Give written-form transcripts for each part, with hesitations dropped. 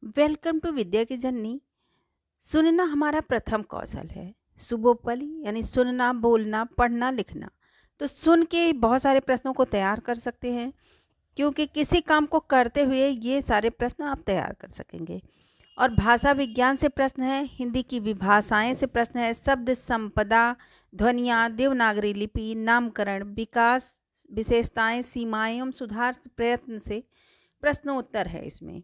Welcome to विद्या की जननी। सुनना हमारा प्रथम कौशल है। सुबोपली यानी सुनना, बोलना, पढ़ना, लिखना। तो सुन के बहुत सारे प्रश्नों को तैयार कर सकते हैं, क्योंकि किसी काम को करते हुए ये सारे प्रश्न आप तैयार कर सकेंगे। और भाषा विज्ञान से प्रश्न है, हिंदी की विभाषाएं से प्रश्न है, शब्द संपदा, ध्वनियाँ, देवनागरी लिपि, नामकरण, विकास, विशेषताएं, सीमाएं एवं सुधार प्रयत्न से प्रश्नोत्तर है इसमें।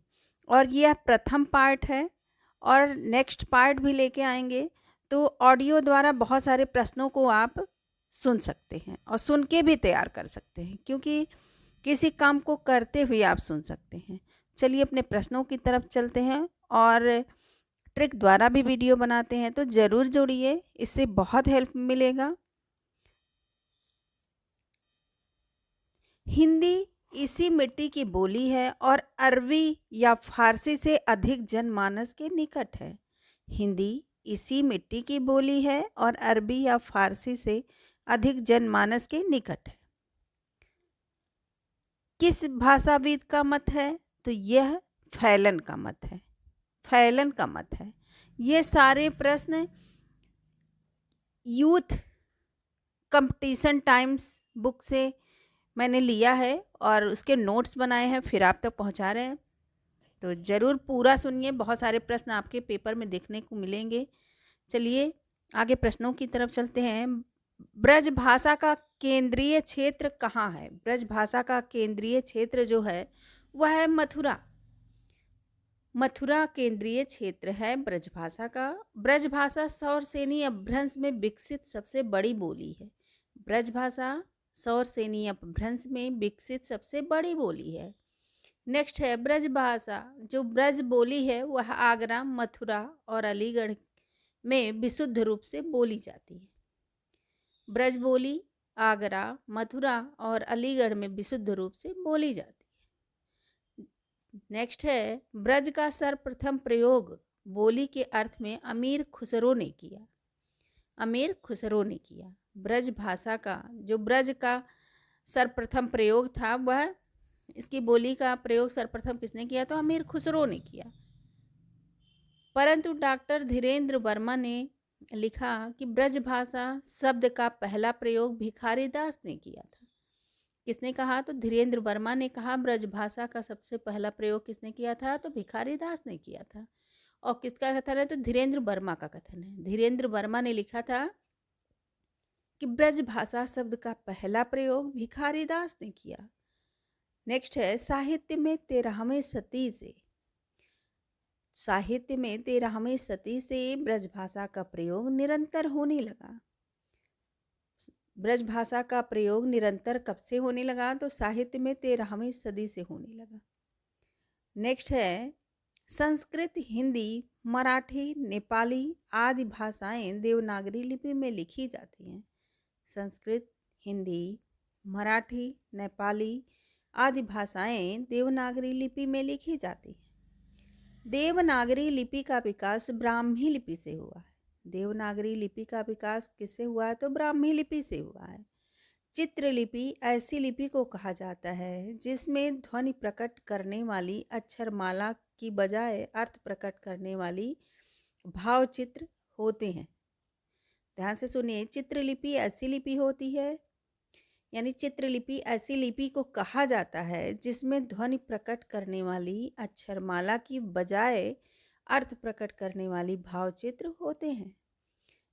और यह प्रथम पार्ट है, और नेक्स्ट पार्ट भी लेके आएंगे। तो ऑडियो द्वारा बहुत सारे प्रश्नों को आप सुन सकते हैं और सुन के भी तैयार कर सकते हैं, क्योंकि किसी काम को करते हुए आप सुन सकते हैं। चलिए अपने प्रश्नों की तरफ चलते हैं और ट्रिक द्वारा भी वीडियो बनाते हैं, तो ज़रूर जुड़िए, इससे बहुत हेल्प मिलेगा। हिंदी इसी मिट्टी की बोली है और अरबी या फारसी से अधिक जनमानस के निकट है। हिंदी इसी मिट्टी की बोली है और अरबी या फारसी से अधिक जनमानस के निकट है। किस भाषाविद का मत है? तो यह फैलन का मत है। फैलन का मत है। ये सारे प्रश्न यूथ कंपटीशन टाइम्स बुक से मैंने लिया है और उसके नोट्स बनाए हैं, फिर आप तक पहुंचा रहे हैं। तो ज़रूर पूरा सुनिए, बहुत सारे प्रश्न आपके पेपर में देखने को मिलेंगे। चलिए आगे प्रश्नों की तरफ चलते हैं। ब्रज भाषा का केंद्रीय क्षेत्र कहाँ है? ब्रज भाषा का केंद्रीय क्षेत्र जो है वह है मथुरा। मथुरा केंद्रीय क्षेत्र है ब्रज भाषा का। ब्रज भाषा सौर सेनी अपभ्रंश में विकसित सबसे बड़ी बोली है। ब्रज भाषा सौर सेनी अपभ्रंश में विकसित सबसे बड़ी बोली है। नेक्स्ट है ब्रज भाषा। जो ब्रज बोली है वह आगरा, मथुरा और अलीगढ़ में विशुद्ध रूप से बोली जाती है। ब्रज बोली आगरा, मथुरा और अलीगढ़ में विशुद्ध रूप से बोली जाती है। नेक्स्ट है ब्रज का सर्वप्रथम प्रयोग बोली के अर्थ में अमीर खुसरो ने किया। अमीर खुसरो ने किया। ब्रज भाषा का जो ब्रज का सर्वप्रथम प्रयोग था, वह इसकी बोली का प्रयोग सर्वप्रथम किसने किया? तो अमीर खुसरो ने किया। परंतु डॉक्टर धीरेन्द्र वर्मा ने लिखा कि ब्रज भाषा शब्द का पहला प्रयोग भिखारी दास ने किया था। किसने कहा? तो धीरेन्द्र वर्मा ने कहा ब्रज भाषा का सबसे पहला प्रयोग किसने किया था? तो भिखारी दास ने किया था। और किसका कथन है? तो धीरेन्द्र वर्मा का कथन है। धीरेन्द्र वर्मा ने लिखा था कि ब्रज भाषा शब्द का पहला प्रयोग भिखारी दास ने किया। नेक्स्ट है साहित्य में 13वें शती से। साहित्य में 13वें शती से ब्रज भाषा का प्रयोग निरंतर होने लगा। ब्रज भाषा का प्रयोग निरंतर कब से होने लगा? तो साहित्य में 13वीं सदी से होने लगा। नेक्स्ट है संस्कृत, हिंदी, मराठी, नेपाली आदि भाषाएं देवनागरी लिपि में लिखी जाती हैं। संस्कृत, हिंदी, मराठी, नेपाली आदि भाषाएं देवनागरी लिपि में लिखी जाती हैं। देवनागरी लिपि का विकास ब्राह्मी लिपि से हुआ है। देवनागरी लिपि का विकास किससे हुआ है? तो ब्राह्मी लिपि से हुआ है। चित्रलिपि ऐसी लिपि को कहा जाता है जिसमें ध्वनि प्रकट करने वाली अक्षरमाला की बजाय अर्थ प्रकट करने वाली भाव चित्र होते हैं। ध्यान से सुनिए, चित्रलिपि ऐसी लिपि होती है, यानी चित्रलिपि ऐसी लिपि को कहा जाता है जिसमें ध्वनि प्रकट करने वाली अक्षरमाला की बजाय अर्थ प्रकट करने वाली भावचित्र होते हैं।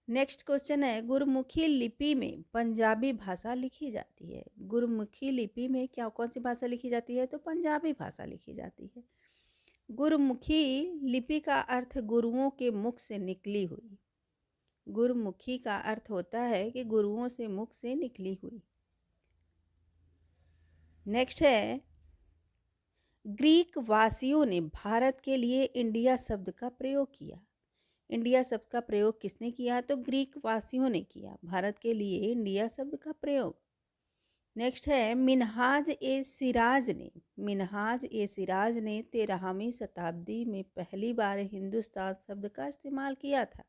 नेक्स्ट क्वेश्चन है गुरुमुखी लिपि में पंजाबी भाषा लिखी जाती है। गुरुमुखी लिपि में क्या कौन सी भाषा लिखी जाती है? तो पंजाबी भाषा लिखी जाती है। गुरुमुखी लिपि का अर्थ गुरुओं के मुख से निकली हुई। गुरुमुखी का अर्थ होता है कि गुरुओं से मुख से निकली हुई। नेक्स्ट है ग्रीक वासियों ने भारत के लिए इंडिया शब्द का प्रयोग किया। इंडिया शब्द का प्रयोग किसने किया? तो ग्रीक वासियों ने किया भारत के लिए इंडिया शब्द का प्रयोग। नेक्स्ट है मिनहाज ए सिराज ने। मिनहाज ए सिराज ने 13वीं शताब्दी में पहली बार हिंदुस्तान शब्द का इस्तेमाल किया था।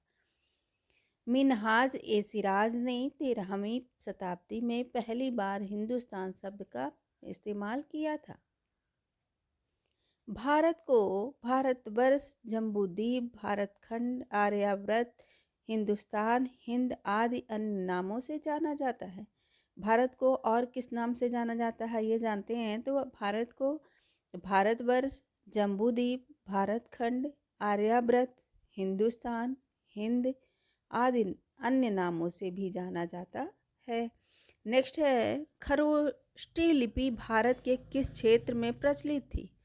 मिनहाज ए सिराज ने 13वीं शताब्दी में पहली बार हिंदुस्तान शब्द का इस्तेमाल किया था। भारत को भारतवर्ष, जम्बूद्वीप, भारतखंड, आर्यावर्त, हिंदुस्तान, हिंद आदि अन्य नामों से जाना जाता है। भारत को और किस नाम से जाना जाता है ये जानते हैं तो भारत को भारतवर्ष, जम्बूद्वीप, भारतखंड, आर्यावर्त, हिंदुस्तान, हिंद आदि अन्य नामों से भी जाना जाता है। नेक्स्ट है खरोष्ठी लिपि भारत के किस क्षेत्र में प्रचलित थी?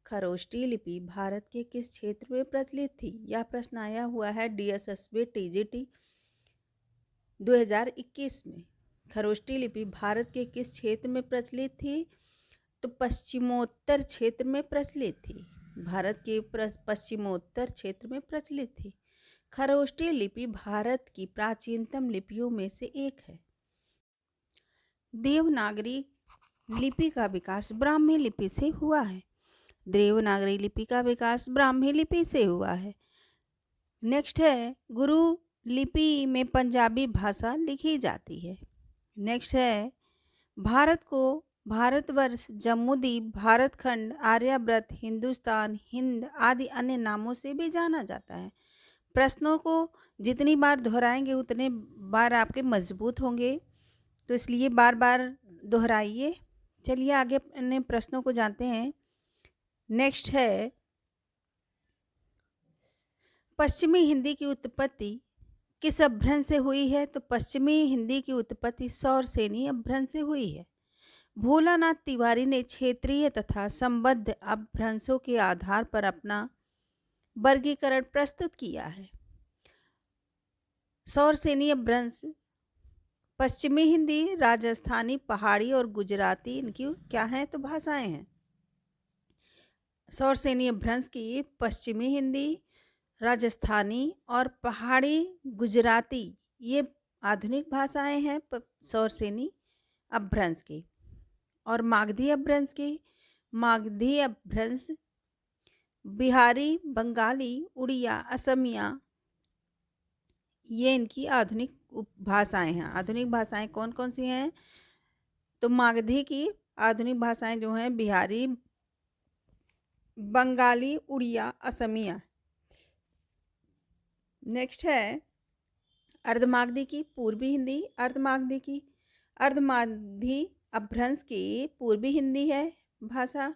खरोष्ठी लिपि भारत के किस क्षेत्र में प्रचलित थी? यह प्रश्न आया हुआ है DSSB TGT 2021 में। खरोष्ठी लिपि भारत के किस क्षेत्र में प्रचलित थी? तो पश्चिमोत्तर क्षेत्र में प्रचलित थी। भारत के पश्चिमोत्तर क्षेत्र में प्रचलित थी। खरोष्ठी लिपि भारत की प्राचीनतम लिपियों में से एक है। देवनागरी लिपि का विकास ब्राह्मी लिपि से हुआ है। देवनागरी लिपि का विकास ब्राह्मी लिपि से हुआ है। नेक्स्ट है गुरु लिपि में पंजाबी भाषा लिखी जाती है। नेक्स्ट है भारत को भारतवर्ष, जम्मूद्वीप, भारतखंड, आर्यावर्त, हिंदुस्तान, हिंद आदि अन्य नामों से भी जाना जाता है। प्रश्नों को जितनी बार दोहराएंगे उतने बार आपके मजबूत होंगे, तो इसलिए बार बार दोहराइए। चलिए आगे अपने प्रश्नों को जानते हैं। नेक्स्ट है पश्चिमी हिंदी की उत्पत्ति किस अपभ्रंश से हुई है? तो पश्चिमी हिंदी की उत्पत्ति सौरसेनी अपभ्रंश से हुई है। भोलानाथ तिवारी ने क्षेत्रीय तथा संबद्ध अपभ्रंशों के आधार पर अपना वर्गीकरण प्रस्तुत किया है। सौरसेनी अपभ्रंश पश्चिमी हिंदी, राजस्थानी, पहाड़ी और गुजराती इनकी क्या हैं तो भाषाएं हैं। सौरसेनी अपभ्रंश की पश्चिमी हिंदी, राजस्थानी और पहाड़ी गुजराती ये आधुनिक भाषाएं हैं सौरसेनी अपभ्रंश की। और मागधी अपभ्रंश की मागधी अपभ्रंश बिहारी, बंगाली, उड़िया, असमिया ये इनकी आधुनिक भाषाएं हैं। आधुनिक भाषाएं कौन कौन सी हैं? तो मागधी की आधुनिक भाषाएं जो हैं बिहारी, बंगाली, उड़िया, असमिया। नेक्स्ट है अर्धमागधी की पूर्वी हिंदी। अर्धमागधी अपभ्रंश की पूर्वी हिंदी है भाषा।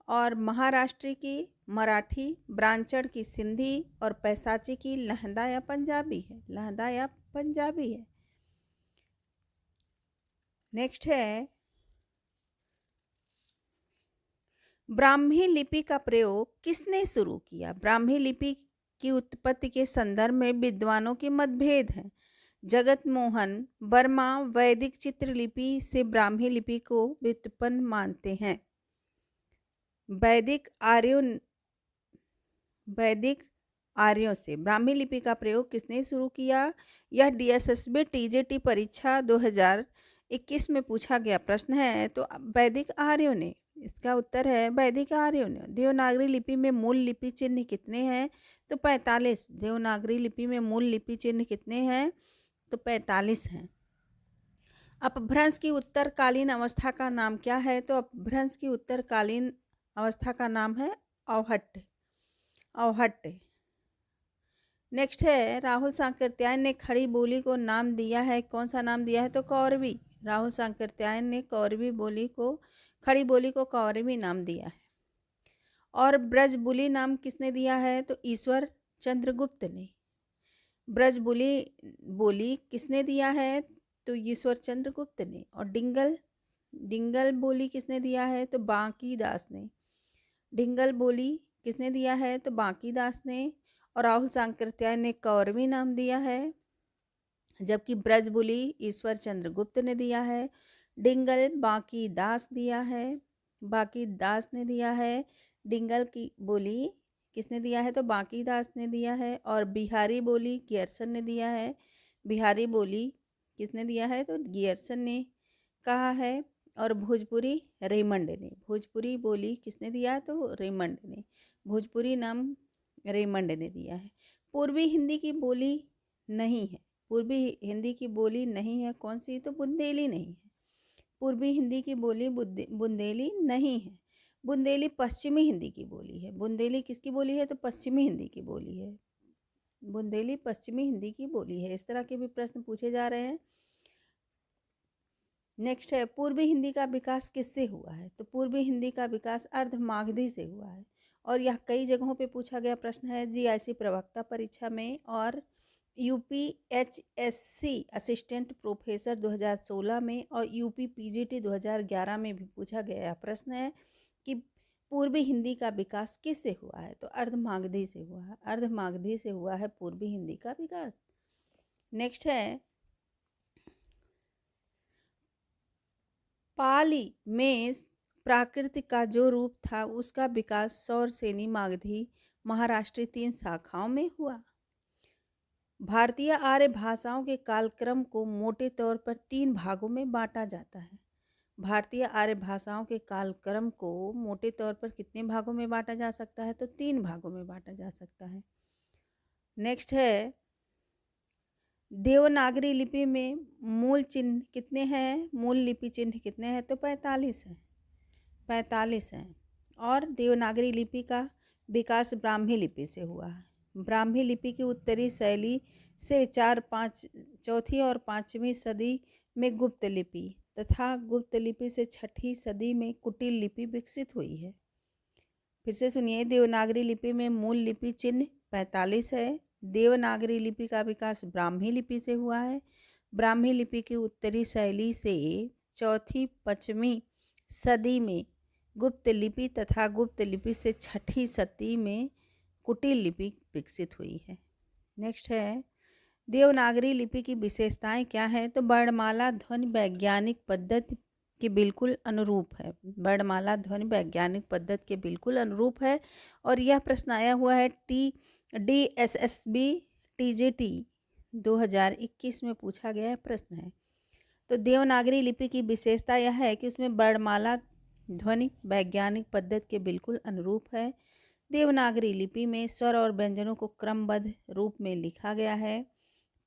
और महाराष्ट्र की मराठी, ब्रांचड़ की सिंधी और पैसाची की लहंदा या पंजाबी है। नेक्स्ट है ब्राह्मी लिपि का प्रयोग किसने शुरू किया? ब्राह्मी लिपि की उत्पत्ति के संदर्भ में विद्वानों के मतभेद हैं। जगत मोहन वर्मा वैदिक चित्रलिपि से ब्राह्मी लिपि को व्युत्पन्न मानते हैं। वैदिक आर्यों से ब्राह्मी लिपि का प्रयोग किसने शुरू किया? यह DSSB TGT परीक्षा 2021 में पूछा गया प्रश्न है। तो वैदिक आर्यों ने, इसका उत्तर है वैदिक आर्यों ने। देवनागरी लिपि में मूल लिपि चिन्ह कितने हैं? तो 45। देवनागरी लिपि में मूल लिपि चिन्ह कितने हैं? तो 45 हैं। अपभ्रंश की उत्तरकालीन अवस्था का नाम क्या है? तो अपभ्रंश की उत्तरकालीन अवस्था का नाम है औहट्य। नेक्स्ट है राहुल सांकृत्यायन ने खड़ी बोली को नाम दिया है, कौन सा नाम दिया है? तो कौरवी। राहुल सांकृत्यायन ने खड़ी बोली को कौरवी नाम दिया है। और ब्रजबुली नाम किसने दिया है? तो ईश्वर चंद्रगुप्त ने। ब्रजबुली किसने दिया है? तो ईश्वर चंद्रगुप्त ने। और डिंगल बोली किसने दिया है? तो बांकीदास ने। डिंगल बोली किसने दिया है? तो बांकीदास ने। और राहुल सांकृत्यायन ने कौरवी नाम दिया है, जबकि ब्रजबुली ईश्वर चंद्रगुप्त ने दिया है। डिंगल बांकीदास ने दिया है। डिंगल की बोली किसने दिया है? तो बांकीदास ने दिया है। और बिहारी बोली गियरसन ने दिया है। बिहारी बोली किसने दिया है? तो गियरसन ने कहा है। और भोजपुरी रेमंड ने। भोजपुरी बोली किसने दिया? तो रेमंड ने। भोजपुरी नाम रेमंड ने दिया है। पूर्वी हिंदी की बोली नहीं है। पूर्वी हिंदी की बोली नहीं है कौन सी? तो बुंदेली नहीं है। पूर्वी हिंदी की बोली बुंदेली नहीं है। बुंदेली पश्चिमी हिंदी की बोली है। बुंदेली किसकी बोली है? तो पश्चिमी हिंदी की बोली है। बुंदेली पश्चिमी हिंदी की बोली है। इस तरह के भी प्रश्न पूछे जा रहे हैं। नेक्स्ट है, पूर्वी हिंदी का विकास किससे हुआ है? तो पूर्वी हिंदी का विकास अर्धमागधी से हुआ है और यह कई जगहों पे पूछा गया प्रश्न है। जीआईसी प्रवक्ता परीक्षा में और यूपीएचएससी असिस्टेंट प्रोफेसर 2016 में और यूपी पीजीटी 2011 में भी पूछा गया प्रश्न है कि पूर्वी हिंदी का विकास किससे हुआ है? तो अर्धमागधी से हुआ है। अर्धमागधी से हुआ है पूर्वी हिंदी का विकास। नेक्स्ट है, पाली में प्राकृत का जो रूप था उसका विकास सौर सेनी मागधी महाराष्ट्री 3 शाखाओं में हुआ। भारतीय आर्य भाषाओं के कालक्रम को मोटे तौर पर 3 भागों में बांटा जाता है। भारतीय आर्य भाषाओं के कालक्रम को मोटे तौर पर कितने भागों में बांटा जा सकता है? तो 3 भागों में बांटा जा सकता है। नेक्स्ट है, देवनागरी लिपि में मूल चिन्ह कितने हैं? मूल लिपि चिन्ह कितने हैं? तो 45 हैं। 45 हैं। और देवनागरी लिपि का विकास ब्राह्मी लिपि से हुआ है। ब्राह्मी लिपि की उत्तरी शैली से चौथी और 5वीं सदी में गुप्त लिपि तथा गुप्त लिपि से 6ठी सदी में कुटिल लिपि विकसित हुई है। फिर से सुनिए, देवनागरी लिपि में मूल लिपि चिन्ह 45 है। देवनागरी लिपि का विकास ब्राह्मी लिपि से हुआ है। ब्राह्मी लिपि की उत्तरी शैली से चौथी 5वीं सदी में गुप्त लिपि तथा गुप्त लिपि से 6ठी सदी में कुटिल लिपि विकसित हुई है। नेक्स्ट है, देवनागरी लिपि की विशेषताएं क्या है? तो वर्णमाला ध्वनि वैज्ञानिक पद्धति के बिल्कुल अनुरूप है। वर्णमाला ध्वनि वैज्ञानिक पद्धति के बिल्कुल अनुरूप है और यह प्रश्न आया हुआ है DSSB TGT 2021 में पूछा गया प्रश्न है। तो देवनागरी लिपि की विशेषता यह है कि उसमें वर्णमाला ध्वनि वैज्ञानिक पद्धति के बिल्कुल अनुरूप है। देवनागरी लिपि में स्वर और व्यंजनों को क्रमबद्ध रूप में लिखा गया है।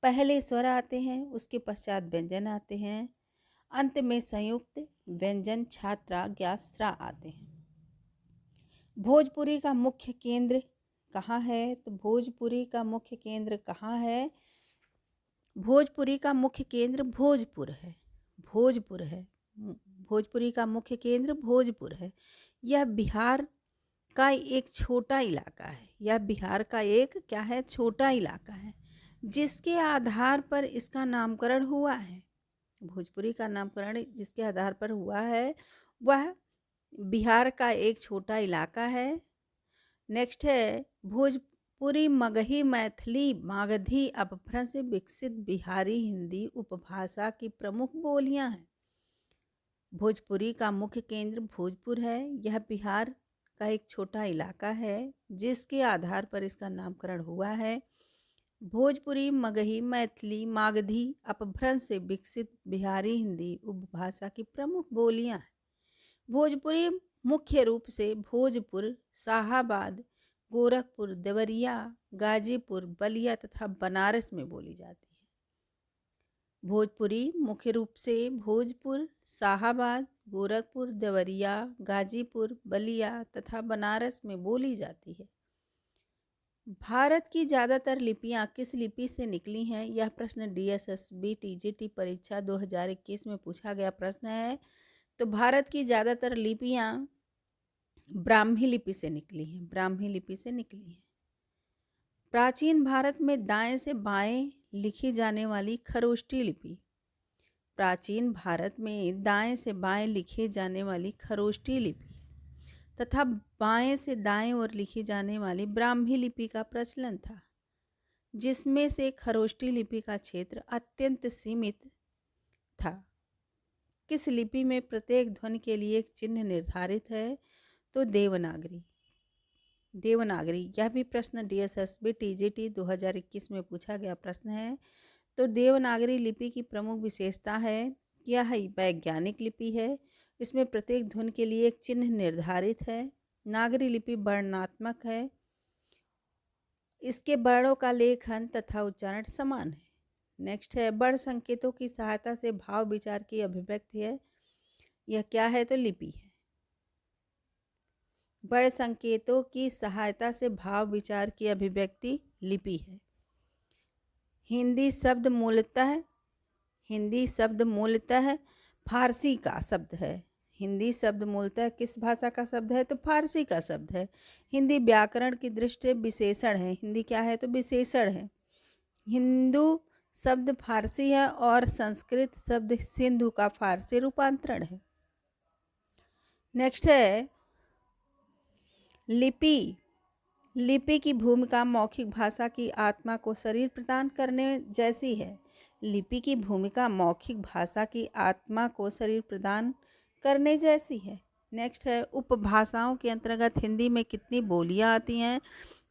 पहले स्वर आते हैं, उसके पश्चात व्यंजन आते हैं, अंत में संयुक्त व्यंजन छात्रा ज्ञास्त्रा आते हैं। भोजपुरी का मुख्य केंद्र कहाँ है? तो भोजपुरी का मुख्य केंद्र कहाँ है? भोजपुरी का मुख्य केंद्र भोजपुर है। भोजपुर है। भोजपुरी का मुख्य केंद्र भोजपुर है। यह बिहार का एक छोटा इलाका है। यह बिहार का एक क्या है? छोटा इलाका है जिसके आधार पर इसका नामकरण हुआ है। भोजपुरी का नामकरण जिसके आधार पर हुआ है वह बिहार का एक छोटा इलाका है। नेक्स्ट है, भोजपुरी मगही मैथिली मागधी अपभ्रंश से विकसित बिहारी हिंदी उपभाषा की प्रमुख बोलियां हैं। भोजपुरी का मुख्य केंद्र भोजपुर है। यह बिहार का एक छोटा इलाका है जिसके आधार पर इसका नामकरण हुआ है। भोजपुरी मगही मैथिली मागधी अपभ्रंश से विकसित बिहारी हिंदी उपभाषा की प्रमुख बोलियां हैं। भोजपुरी मुख्य रूप से भोजपुर, शाहाबाद, गोरखपुर, देवरिया, गाजीपुर, बलिया तथा बनारस में बोली जाती है। भोजपुरी मुख्य रूप से भोजपुर, शाहाबाद, गोरखपुर, देवरिया, गाजीपुर, बलिया तथा बनारस में बोली जाती है। भारत की ज़्यादातर लिपियां किस लिपि से निकली हैं? यह प्रश्न DSSB TGT परीक्षा 2021 में पूछा गया प्रश्न है। तो भारत की ज़्यादातर लिपियां ब्राह्मी लिपि से निकली हैं। ब्राह्मी लिपि से निकली हैं। प्राचीन भारत में दाएं से बाएं लिखी जाने वाली खरोष्टी लिपि। प्राचीन भारत में दाएं से बाएं लिखी जाने वाली खरोष्टी लिपि तथा बाएं से दाएं ओर लिखी जाने वाली ब्राह्मी लिपि का प्रचलन था, जिसमें से खरोष्टी लिपि का क्षेत्र अत्यंत सीमित था। किस लिपि में प्रत्येक ध्वनि के लिए एक चिन्ह निर्धारित है? तो देवनागरी। देवनागरी, यह भी प्रश्न DSSB TGT 2021 में पूछा गया प्रश्न है। तो देवनागरी लिपि की प्रमुख विशेषता है कि यह वैज्ञानिक लिपि है। इसमें प्रत्येक ध्वनि के लिए एक चिन्ह निर्धारित है। नागरी लिपि वर्णनात्मक है। इसके वर्णों का लेखन तथा उच्चारण समान है। नेक्स्ट है, वर्ण संकेतों की सहायता से भाव विचार की अभिव्यक्ति है। यह क्या है? तो लिपि है। बड़े संकेतों की सहायता से भाव विचार की अभिव्यक्ति लिपि है। हिंदी शब्द मूलतः फारसी का शब्द है। हिंदी शब्द मूलतः किस भाषा का शब्द है? तो फारसी का शब्द है। हिंदी व्याकरण की दृष्टि से विशेषण है। हिंदी क्या है? तो विशेषण है। हिंदू शब्द फारसी है और संस्कृत शब्द सिंधु का फारसी रूपांतरण है। नेक्स्ट है लिपि। लिपि की भूमिका मौखिक भाषा की आत्मा को शरीर प्रदान करने जैसी है। लिपि की भूमिका मौखिक भाषा की आत्मा को शरीर प्रदान करने जैसी है। नेक्स्ट है उपभाषाओं के अंतर्गत हिंदी में कितनी बोलियां आती हैं?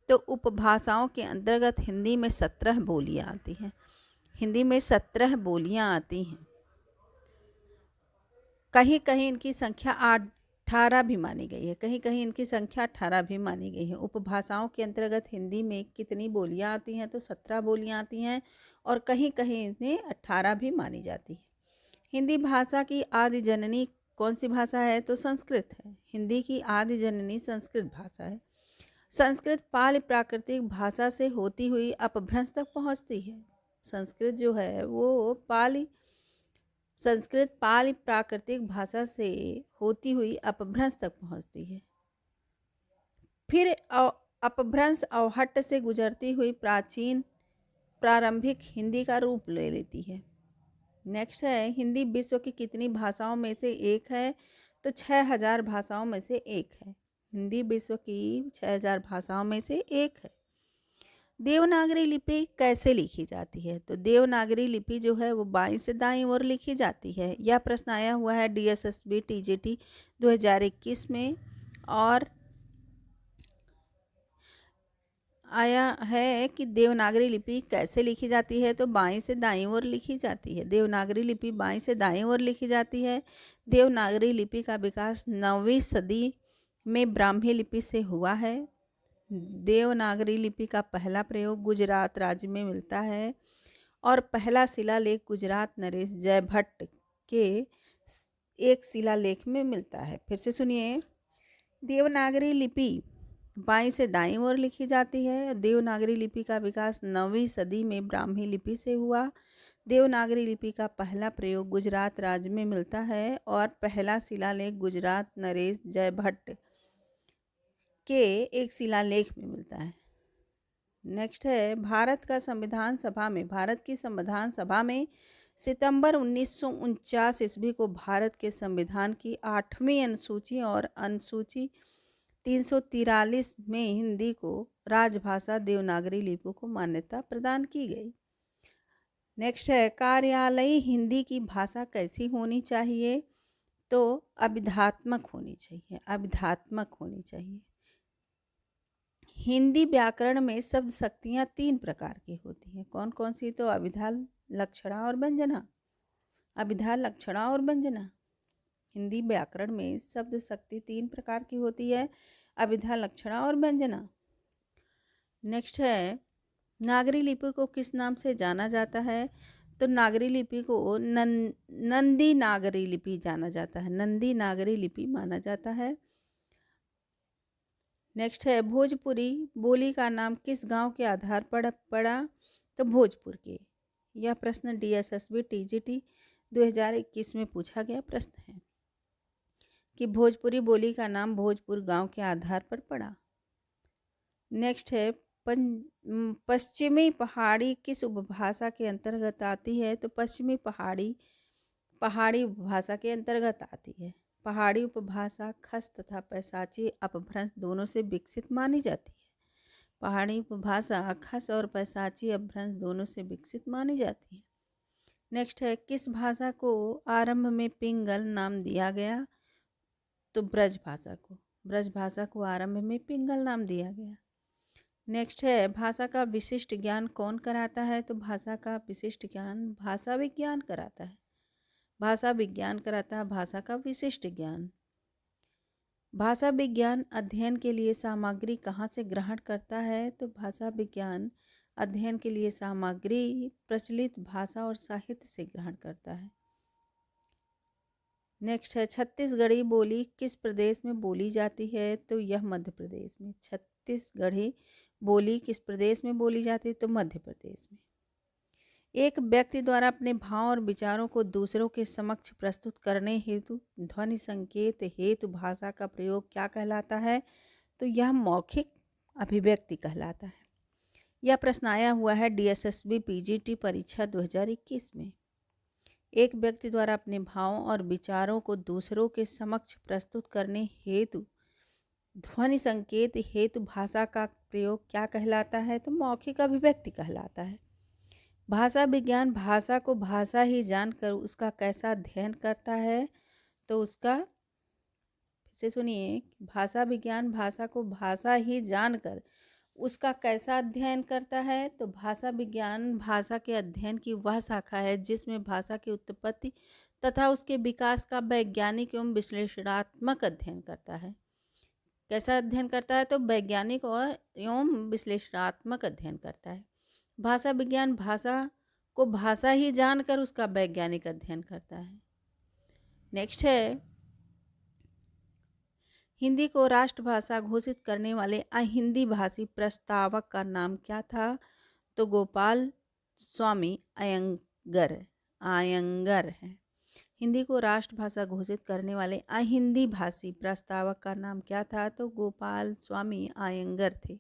तो उपभाषाओं के अंतर्गत हिंदी में 17 बोलियां आती हैं। हिंदी में 17 बोलियां आती हैं। कहीं कहीं इनकी संख्या 18 भी मानी गई है। कहीं कहीं इनकी संख्या 18 भी मानी गई है। उपभाषाओं के अंतर्गत हिंदी में कितनी बोलियां आती हैं? तो 17 बोलियां आती हैं और कहीं कहीं इन्हें 18 भी मानी जाती है। हिंदी भाषा की आदि जननी कौन सी भाषा है? तो संस्कृत है। हिंदी की आदि जननी संस्कृत भाषा है। संस्कृत पाली प्राकृतिक भाषा से होती हुई अपभ्रंश तक पहुंचती है। संस्कृत जो है वो संस्कृत पाली प्राकृतिक भाषा से होती हुई अपभ्रंश तक पहुंचती है। फिर अपभ्रंश अवहट्ट से गुजरती हुई प्रारंभिक हिंदी का रूप ले लेती है। नेक्स्ट है हिंदी विश्व की कितनी भाषाओं में से एक है? तो 6000 भाषाओं में से एक है। हिंदी विश्व की 6000 भाषाओं में से एक है। देवनागरी लिपि कैसे लिखी जाती है? तो देवनागरी लिपि जो है वो बाईं से दाईं ओर लिखी जाती है। यह प्रश्न आया हुआ है DSSB TGT 2021 में और आया है कि देवनागरी लिपि कैसे लिखी जाती है? तो बाईं से दाईं ओर लिखी जाती है। देवनागरी लिपि बाईं से दाईं ओर लिखी जाती है। देवनागरी लिपि का विकास 9वीं सदी में ब्राह्मी लिपि से हुआ है। देवनागरी लिपि का पहला प्रयोग गुजरात राज्य में मिलता है और पहला शिलालेख गुजरात नरेश जयभट्ट के एक शिलालेख में मिलता है। फिर से सुनिए, देवनागरी लिपि बाईं से दाईं ओर लिखी जाती है। देवनागरी लिपि का विकास 9वीं सदी में ब्राह्मी लिपि से हुआ। देवनागरी लिपि का पहला प्रयोग गुजरात राज्य में मिलता है और पहला शिलालेख गुजरात नरेश जयभट्ट के एक शिलालेख में मिलता है। नेक्स्ट है भारत की संविधान सभा में सितंबर 1949 ईस्वी को भारत के संविधान की 8वीं अनुसूची और अनुसूची 343 में हिंदी को राजभाषा देवनागरी लिपि को मान्यता प्रदान की गई। नेक्स्ट है कार्यालयी हिंदी की भाषा कैसी होनी चाहिए? तो अभिधात्मक होनी चाहिए। हिंदी व्याकरण में शब्द शक्तियाँ 3 प्रकार की होती हैं। कौन कौन सी? तो अभिधा, लक्षणा और व्यंजना। हिंदी व्याकरण में शब्द शक्ति 3 प्रकार की होती है, अभिधा, लक्षणा और व्यंजना। नेक्स्ट है नागरी लिपि को किस नाम से जाना जाता है? तो नागरी लिपि को नंदी नागरी लिपि जाना जाता है। नंदी नागरी लिपि माना जाता है। नेक्स्ट है भोजपुरी बोली का नाम किस गांव के आधार पर पड़ा? तो भोजपुर के। यह प्रश्न DSSB TGT 2021 में पूछा गया प्रश्न है कि भोजपुरी बोली का नाम भोजपुर गांव के आधार पर पड़ा। नेक्स्ट है पश्चिमी पहाड़ी किस उपभाषा के अंतर्गत आती है? तो पश्चिमी पहाड़ी उपभाषा के अंतर्गत आती है। पहाड़ी उपभाषा खस तथा पैसाची अपभ्रंश दोनों से विकसित मानी जाती है। पहाड़ी उपभाषा खस और पैसाची अपभ्रंश दोनों से विकसित मानी जाती है। नेक्स्ट है किस भाषा को आरंभ में पिंगल नाम दिया गया? तो ब्रज भाषा को आरंभ में पिंगल नाम दिया गया। नेक्स्ट है भाषा का विशिष्ट ज्ञान कौन कराता है? तो भाषा का विशिष्ट ज्ञान भाषा विज्ञान कराता है। भाषा का विशिष्ट ज्ञान। भाषा विज्ञान अध्ययन के लिए सामग्री कहाँ से ग्रहण करता है? तो भाषा विज्ञान अध्ययन के लिए सामग्री प्रचलित भाषा और साहित्य से ग्रहण करता है। नेक्स्ट है छत्तीसगढ़ी बोली किस प्रदेश में बोली जाती है? तो यह मध्य प्रदेश में। छत्तीसगढ़ी बोली किस प्रदेश में बोली जाती है? तो मध्य प्रदेश में। एक व्यक्ति द्वारा अपने भाव और विचारों को दूसरों के समक्ष प्रस्तुत करने हेतु ध्वनि संकेत हेतु भाषा का प्रयोग क्या कहलाता है? तो यह मौखिक अभिव्यक्ति कहलाता है। यह प्रश्न आया हुआ है DSSB PGT परीक्षा 2021 में। एक व्यक्ति द्वारा अपने भावों और विचारों को दूसरों के समक्ष प्रस्तुत करने हेतु ध्वनि संकेत हेतु भाषा का प्रयोग क्या कहलाता है? तो मौखिक अभिव्यक्ति कहलाता है। भाषा विज्ञान भाषा को भाषा ही जानकर उसका कैसा अध्ययन करता है? तो उसका फिर से सुनिए, भाषा विज्ञान भाषा को भाषा ही जानकर उसका कैसा अध्ययन करता है? तो भाषा विज्ञान भाषा के अध्ययन की वह शाखा है जिसमें भाषा की उत्पत्ति तथा उसके विकास का वैज्ञानिक एवं विश्लेषणात्मक अध्ययन करता है। कैसा अध्ययन करता है? तो वैज्ञानिक और एवं विश्लेषणात्मक अध्ययन करता है। भाषा विज्ञान भाषा को भाषा ही जानकर उसका वैज्ञानिक अध्ययन करता है। नेक्स्ट है हिंदी को राष्ट्रभाषा घोषित करने वाले अहिंदी भाषी प्रस्तावक का नाम क्या था? तो गोपाल स्वामी अयंगर है। हिंदी को राष्ट्रभाषा घोषित करने वाले अहिंदी भाषी प्रस्तावक का नाम क्या था? तो गोपाल स्वामी अयंगर थे।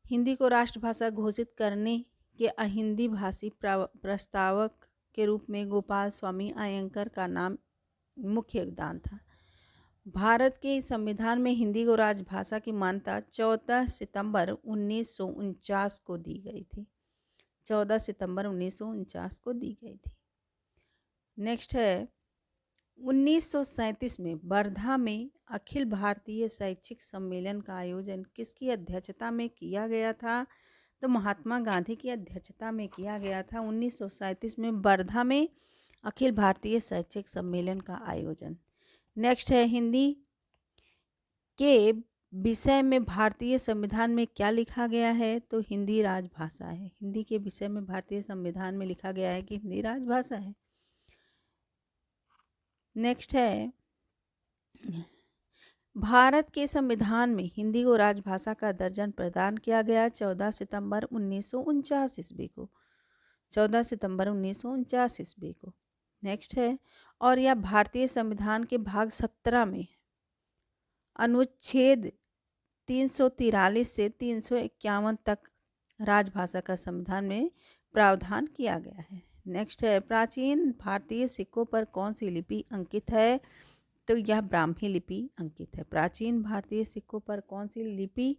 हिंदी को राष्ट्रभाषा घोषित करने के अहिंदी भाषी प्रस्तावक के रूप में गोपाल स्वामी अयंगर का नाम मुख्य योगदान था। भारत के संविधान में हिंदी को राजभाषा की मान्यता 14 सितंबर 1949 को दी गई थी। 14 सितंबर 1949 को दी गई थी। नेक्स्ट है 1937 में वर्धा में अखिल भारतीय शैक्षिक सम्मेलन का आयोजन किसकी अध्यक्षता में किया गया था? तो महात्मा गांधी की अध्यक्षता में किया गया था। 1937 में वर्धा में अखिल भारतीय शैक्षिक सम्मेलन का आयोजन। नेक्स्ट है हिंदी के विषय में भारतीय संविधान में क्या लिखा गया है? तो हिंदी राजभाषा है। हिंदी के विषय में भारतीय संविधान में लिखा गया है कि हिंदी राजभाषा है। नेक्स्ट है भारत के संविधान में हिंदी को राजभाषा का दर्जन प्रदान किया गया 14 सितंबर 1949 ईस्वी को। 14 सितंबर 1949 ईस्वी को। नेक्स्ट है और यह भारतीय संविधान के भाग 17 में अनुच्छेद 343 से 351 तक राजभाषा का संविधान में प्रावधान किया गया है। नेक्स्ट है प्राचीन भारतीय सिक्कों पर कौन सी लिपि अंकित है? तो यह ब्राह्मी लिपि अंकित है। प्राचीन भारतीय सिक्कों पर कौन सी लिपि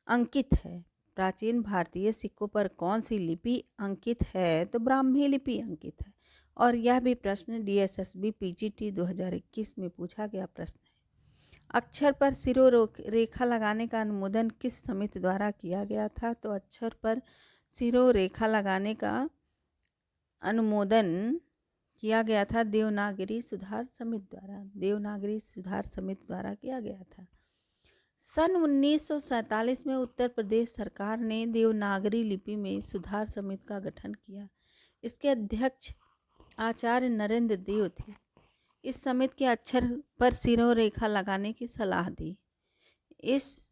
अंकित है? प्राचीन भारतीय सिक्कों पर कौन सी लिपि अंकित है? तो ब्राह्मी लिपि अंकित है। और यह भी प्रश्न DSSB PGT 2021 में पूछा गया प्रश्न है। अक्षर पर सिरोरेखा लगाने का अनुमोदन किस समिति द्वारा किया गया था? तो अक्षर पर सिरोरेखा लगाने का अनुमोदन किया गया था देवनागरी सुधार समिति द्वारा। देवनागरी सुधार समिति द्वारा किया गया था। सन 1947 में उत्तर प्रदेश सरकार ने देवनागरी लिपि में सुधार समिति का गठन किया। इसके अध्यक्ष आचार्य नरेंद्र देव थे। इस समिति के अक्षर पर सिरोरेखा लगाने की सलाह दी। इस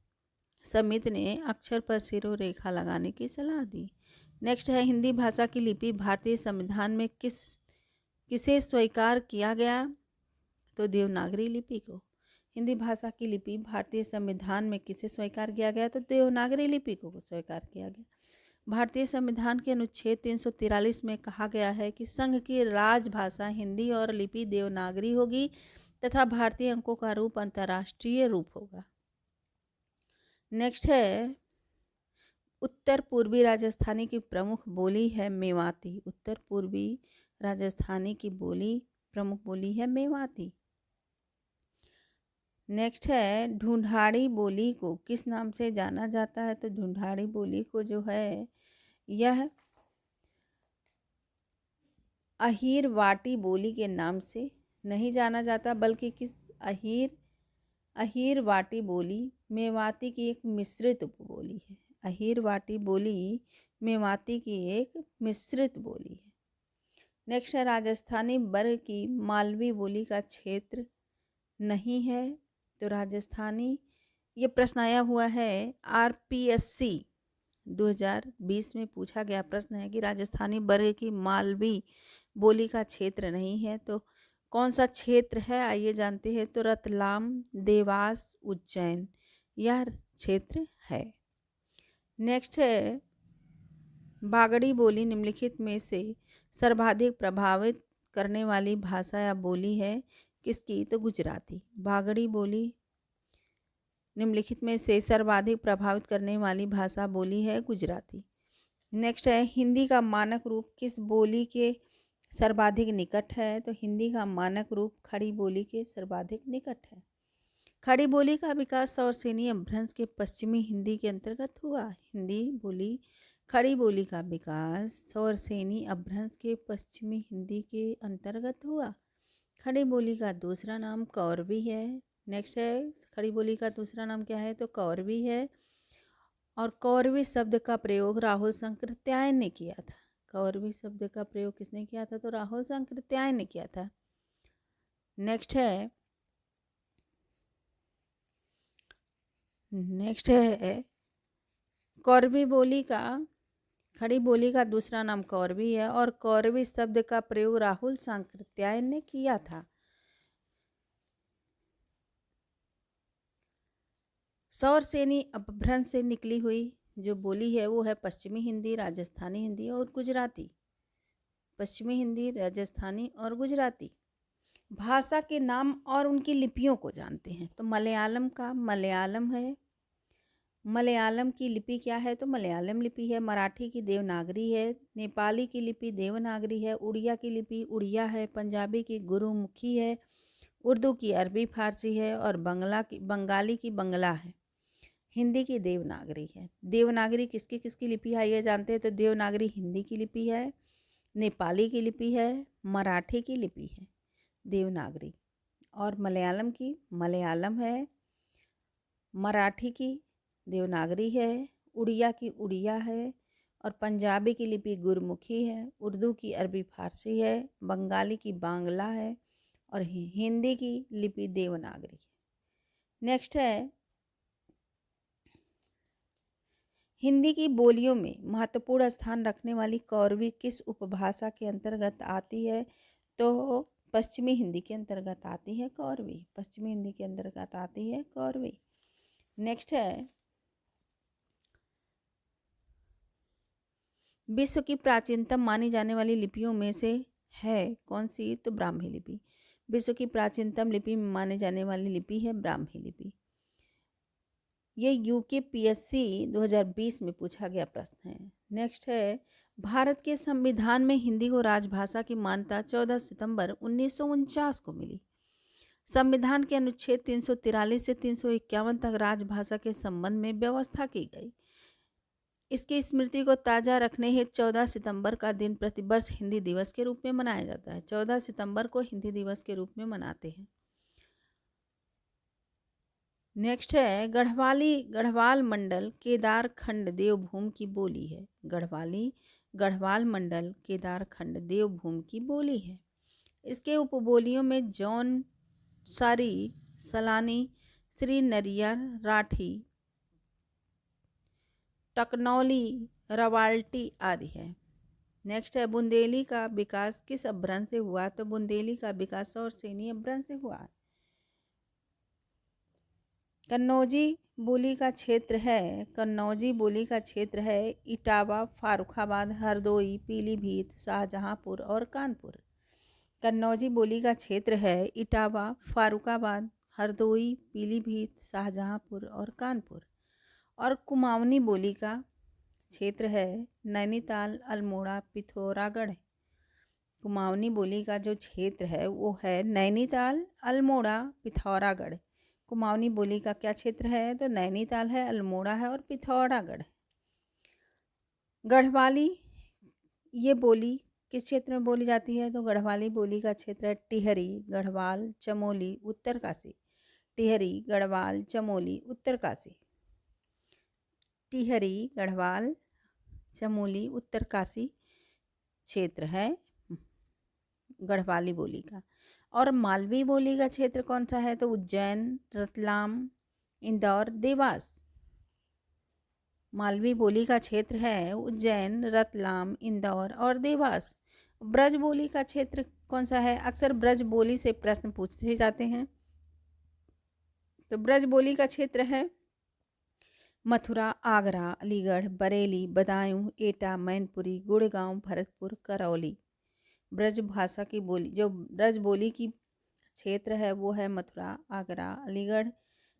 समिति ने अक्षर पर सिरोरेखा लगाने की सलाह दी। नेक्स्ट है हिंदी भाषा की लिपि भारतीय संविधान में किसे स्वीकार किया गया? तो देवनागरी लिपि को। हिंदी भाषा की लिपि भारतीय संविधान में किसे स्वीकार किया गया? तो देवनागरी लिपि को स्वीकार किया गया। भारतीय संविधान के अनुच्छेद 343 में कहा गया है कि संघ की राजभाषा हिंदी और लिपि देवनागरी होगी तथा भारतीय अंकों का रूप अंतर्राष्ट्रीय रूप होगा। नेक्स्ट है उत्तर पूर्वी राजस्थानी की प्रमुख बोली है मेवाती। उत्तर पूर्वी राजस्थानी की प्रमुख बोली है मेवाती। नेक्स्ट है ढूंढाड़ी बोली को किस नाम से जाना जाता है? तो ढूंढाड़ी बोली को जो है यह अहीरवाटी बोली के नाम से नहीं जाना जाता बल्कि किस अहीरवाटी बोली मेवाती की एक मिश्रित उपबोली है। अहीरवाटी बोली मेवाती की एक मिश्रित बोली है। नेक्स्ट है राजस्थानी वर्ग की मालवी बोली का क्षेत्र नहीं है। तो राजस्थानी, ये प्रश्न आया हुआ है आरपीएससी 2020 में पूछा गया प्रश्न है कि राजस्थानी वर्ग की मालवी बोली का क्षेत्र नहीं है, तो कौन सा क्षेत्र है आइए जानते हैं। तो रतलाम, देवास, उज्जैन यह क्षेत्र है। नेक्स्ट है बागड़ी बोली निम्नलिखित में से सर्वाधिक प्रभावित करने वाली भाषा या बोली है किसकी। तो गुजराती। बागड़ी बोली निम्नलिखित में से सर्वाधिक प्रभावित करने वाली भाषा बोली है गुजराती। नेक्स्ट है हिंदी का मानक रूप किस बोली के सर्वाधिक निकट है। तो हिंदी का मानक रूप खड़ी बोली के सर्वाधिक निकट है। खड़ी बोली का विकास सौरसेनी अपभ्रंश के पश्चिमी हिंदी के अंतर्गत हुआ। हिंदी बोली खड़ी बोली का विकास सौरसेनी अपभ्रंश के पश्चिमी हिंदी के अंतर्गत हुआ। खड़ी बोली का दूसरा नाम कौरवी है। नेक्स्ट है खड़ी बोली का दूसरा नाम क्या है। तो कौरवी है। और कौरवी शब्द का प्रयोग राहुल शंकरत्यायन ने किया था। कौरवी शब्द का प्रयोग किसने किया था। तो राहुल शंकरत्यायन ने किया था। नेक्स्ट है कौरवी बोली का खड़ी बोली का दूसरा नाम कौरवी है और कौरवी शब्द का प्रयोग राहुल शंकरत्यायन ने किया था। सौरसेनी अपभ्रंश से निकली हुई जो बोली है वो है पश्चिमी हिंदी, राजस्थानी हिंदी और गुजराती। पश्चिमी हिंदी, राजस्थानी और गुजराती। भाषा के नाम और उनकी लिपियों को जानते हैं। तो मलयालम का मलयालम है। मलयालम की लिपि क्या है। तो मलयालम लिपि है। मराठी की देवनागरी है। नेपाली की लिपि देवनागरी है। उड़िया की लिपि उड़िया है। पंजाबी की गुरुमुखी है। उर्दू की अरबी फारसी है और बंगाली की बंगला है। हिंदी की देवनागरी है। देवनागरी किसकी लिपि है ये जानते हैं। तो देवनागरी हिंदी की लिपि है, नेपाली की लिपि है, मराठी की लिपि है देवनागरी। और मलयालम की मलयालम है, मराठी की देवनागरी है, उड़िया की उड़िया है और पंजाबी की लिपि गुरमुखी है। उर्दू की अरबी फारसी है, बंगाली की बांग्ला है और हिंदी की लिपि देवनागरी है। नेक्स्ट है हिंदी की बोलियों में महत्वपूर्ण स्थान रखने वाली कौरवी किस उपभाषा के अंतर्गत आती है। तो पश्चिमी हिंदी के अंतर्गत आती है कौरवी। पश्चिमी हिंदी के अंतर्गत आती है कौरवी। नेक्स्ट है विश्व की प्राचीनतम मानी जाने वाली लिपियों में से है कौन सी। तो ब्राह्मी लिपि। विश्व की प्राचीनतम लिपि में माने जाने वाली लिपि है ब्राह्मी लिपि। ये यूकेपीएससी 2020 में पूछा गया प्रश्न है। नेक्स्ट है भारत के संविधान में हिंदी को राजभाषा की मान्यता 14 सितंबर 1949 को मिली। संविधान के अनुच्छेद 343 से 351 तक राजभाषा के संबंध में व्यवस्था की गई। इसकी स्मृति को ताज़ा रखने हेतु 14 सितंबर का दिन प्रतिवर्ष हिंदी दिवस के रूप में मनाया जाता है। 14 सितंबर को हिंदी दिवस के रूप में मनाते हैं। नेक्स्ट है गढ़वाल मंडल केदारखंड देवभूमि की बोली है। गढ़वाल मंडल केदारखंड देवभूमि की बोली है। इसके उपबोलियों में जौन सारी, सलानी, श्री नरियर, राठी, टकनौली, रवाल्टी आदि है। नेक्स्ट है बुंदेली का विकास किस अपभ्रंश से हुआ। तो बुंदेली का विकास सौरसेनी अपभ्रंश से हुआ। कन्नौजी बोली का क्षेत्र है इटावा, फारुखाबाद, हरदोई, पीलीभीत, शाहजहांपुर और कानपुर। कन्नौजी बोली का क्षेत्र है इटावा, फारुखाबाद, हरदोई, पीलीभीत, शाहजहांपुर और कानपुर। और कुमाऊनी बोली का क्षेत्र है नैनीताल, अल्मोड़ा, पिथौरागढ़। कुमाऊनी बोली का जो क्षेत्र है वो है नैनीताल, अल्मोड़ा, पिथौरागढ़। कुमाऊनी बोली का क्या क्षेत्र है। तो नैनीताल है, अल्मोड़ा है और पिथौरागढ़। गढ़वाली ये बोली किस क्षेत्र में बोली जाती है। तो गढ़वाली बोली का क्षेत्र है टिहरी, गढ़वाल, चमोली, उत्तरकाशी। टिहरी, गढ़वाल, चमोली, उत्तरकाशी। टिहरी, गढ़वाल, चमोली, उत्तरकाशी क्षेत्र है गढ़वाली बोली का। और मालवी बोली का क्षेत्र कौन सा है? तो उज्जैन, रतलाम, इंदौर, देवास। मालवी बोली का क्षेत्र है उज्जैन, रतलाम, इंदौर और देवास। ब्रज बोली का क्षेत्र कौन सा है? अक्सर ब्रज बोली से प्रश्न पूछे जाते हैं। तो ब्रज बोली का क्षेत्र है मथुरा, आगरा, अलीगढ़, बरेली, बदायूं, एटा, मैनपुरी, गुड़गांव, भरतपुर, करौली। ब्रज भाषा की बोली, जो ब्रज बोली की क्षेत्र है वो है मथुरा, आगरा, अलीगढ़,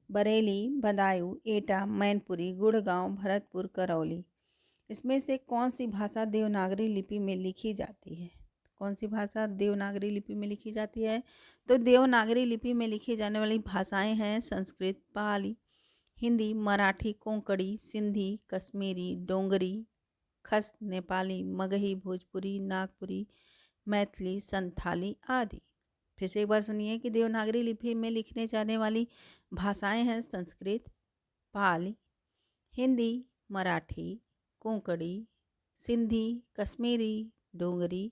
बरेली, बदायूं, एटा, मैनपुरी, गुड़गांव, भरतपुर, करौली। इसमें से कौन सी भाषा देवनागरी लिपि में लिखी जाती है? कौन सी भाषा देवनागरी लिपि में लिखी जाती है? तो देवनागरी लिपि में लिखी जाने वाली भाषाएं हैं संस्कृत, पाली, हिंदी, मराठी, कोंकणी, सिंधी, कश्मीरी, डोंगरी, खस, नेपाली, मगही, भोजपुरी, नागपुरी, मैथिली, संथाली आदि। फिर से एक बार सुनिए कि देवनागरी लिपि में लिखने जाने वाली भाषाएं हैं संस्कृत, पाली, हिंदी, मराठी, कोंकणी, सिंधी, कश्मीरी, डोगरी,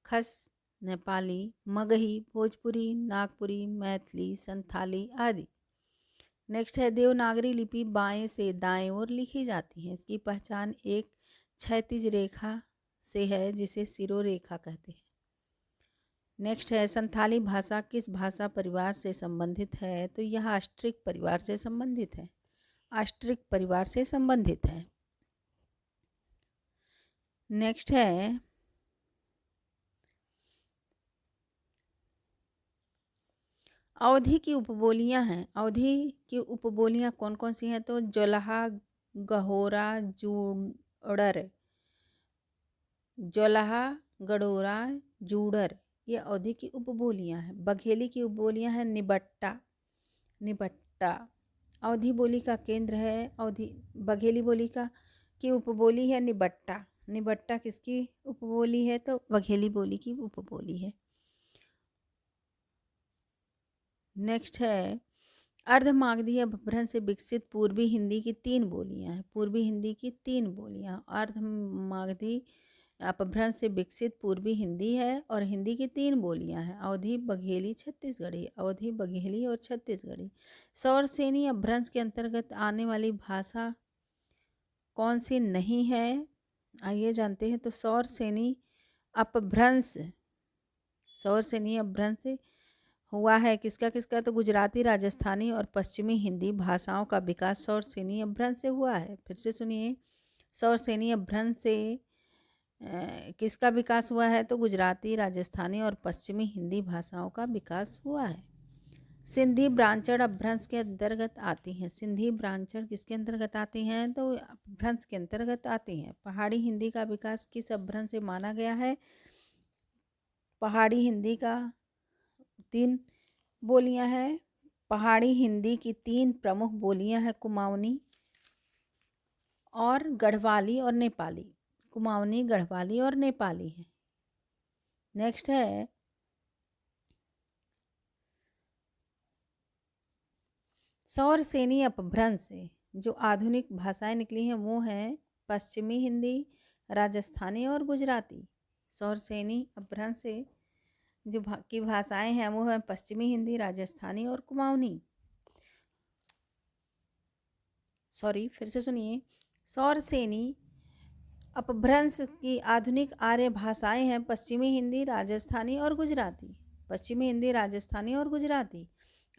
खस, नेपाली, मगही, भोजपुरी, नागपुरी, मैथिली, संथाली आदि। नेक्स्ट है देवनागरी लिपि बाएं से दाएं ओर लिखी जाती है। इसकी पहचान एक क्षैतिज रेखा से है जिसे शिरोरेखा कहते हैं। नेक्स्ट है संथाली भाषा किस भाषा परिवार से संबंधित है? तो यह आस्ट्रिक परिवार से संबंधित है। आस्ट्रिक परिवार से संबंधित है। नेक्स्ट है अवधी की उपबोलियां हैं। अवधी की उपबोलियां कौन कौन सी हैं? तो जोलाहा, गहोरा, जूड़र, जोलाहा, गडोरा, जूड़र, ये अवधी की उपबोलियां हैं। बघेली की उपबोलियां हैं निबट्टा, निबट्टा। अवधी बोली का केंद्र है अवधी। बघेली बोली का की उपबोली है निबट्टा। निबट्टा किसकी उपबोली है? तो बघेली बोली की उपबोली है। नेक्स्ट है अर्धमागधी अपभ्रंश से विकसित पूर्वी हिंदी की 3 बोलियां हैं। पूर्वी हिंदी की 3 बोलियां अर्धमागधी अपभ्रंश से विकसित पूर्वी हिंदी है और हिंदी की 3 बोलियां हैं अवधी, बघेली, छत्तीसगढ़ी। अवधी, बघेली और छत्तीसगढ़ी। सौरसेनी अपभ्रंश के अंतर्गत आने वाली भाषा कौन सी नहीं है? आइए जानते हैं। तो सौरसेनी अपभ्रंश, सौरसेनी अपभ्रंश हुआ है किसका किसका? तो गुजराती, राजस्थानी और पश्चिमी हिंदी भाषाओं का विकास सौरसेनी अपभ्रंश से हुआ है। फिर से सुनिए, सौरसेनी अपभ्रंश से किसका विकास हुआ है? तो गुजराती, राजस्थानी और पश्चिमी हिंदी भाषाओं का विकास हुआ है। सिंधी ब्रांचड़ अपभ्रंश के अंतर्गत आती हैं। सिंधी ब्रांचड़ किसके अंतर्गत आती हैं? तो अपभ्रंश के अंतर्गत आती हैं। पहाड़ी हिंदी का विकास किस अपभ्रंश से माना गया है? पहाड़ी हिंदी का 3 बोलियां हैं। पहाड़ी हिंदी की 3 प्रमुख बोलियां हैं कुमाऊनी और गढ़वाली और नेपाली। कुमाऊनी, गढ़वाली और नेपाली है। नेक्स्ट है सौरसेनी अपभ्रंश से जो आधुनिक भाषाएं निकली हैं वो हैं पश्चिमी हिंदी, राजस्थानी और गुजराती। सौरसेनी अपभ्रंश से जो की भाषाएं हैं वो हैं पश्चिमी हिंदी, राजस्थानी और कुमाऊनी। फिर से सुनिए, सौरसेनी अपभ्रंश की आधुनिक आर्य भाषाएं हैं पश्चिमी हिंदी, राजस्थानी और गुजराती। पश्चिमी हिंदी, राजस्थानी और गुजराती।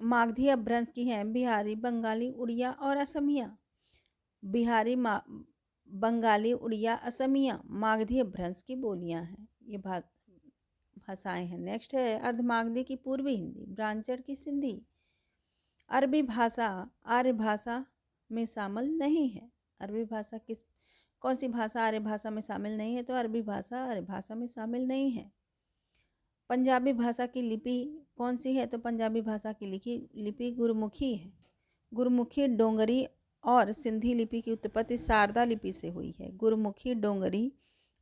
मागधी अपभ्रंश की हैं बिहारी, बंगाली, उड़िया और असमिया। बिहारी, बंगाली, उड़िया, असमिया मागधी अपभ्रंश की बोलियां हैं, ये भाषाएं हैं। नेक्स्ट है अर्धमागधी की पूर्वी हिंदी, ब्रांचड़ की सिंधी। अरबी भाषा आर्य भाषा में शामिल नहीं है। अरबी भाषा कौन सी भाषा आर्य भाषा में शामिल नहीं है? तो अरबी भाषा आर्य भाषा में शामिल नहीं है। पंजाबी भाषा की लिपि कौन सी है? तो पंजाबी भाषा की लिपि गुरमुखी है। गुरमुखी, डोंगरी और सिंधी लिपि की उत्पत्ति शारदा लिपि से हुई है। गुरमुखी, डोंगरी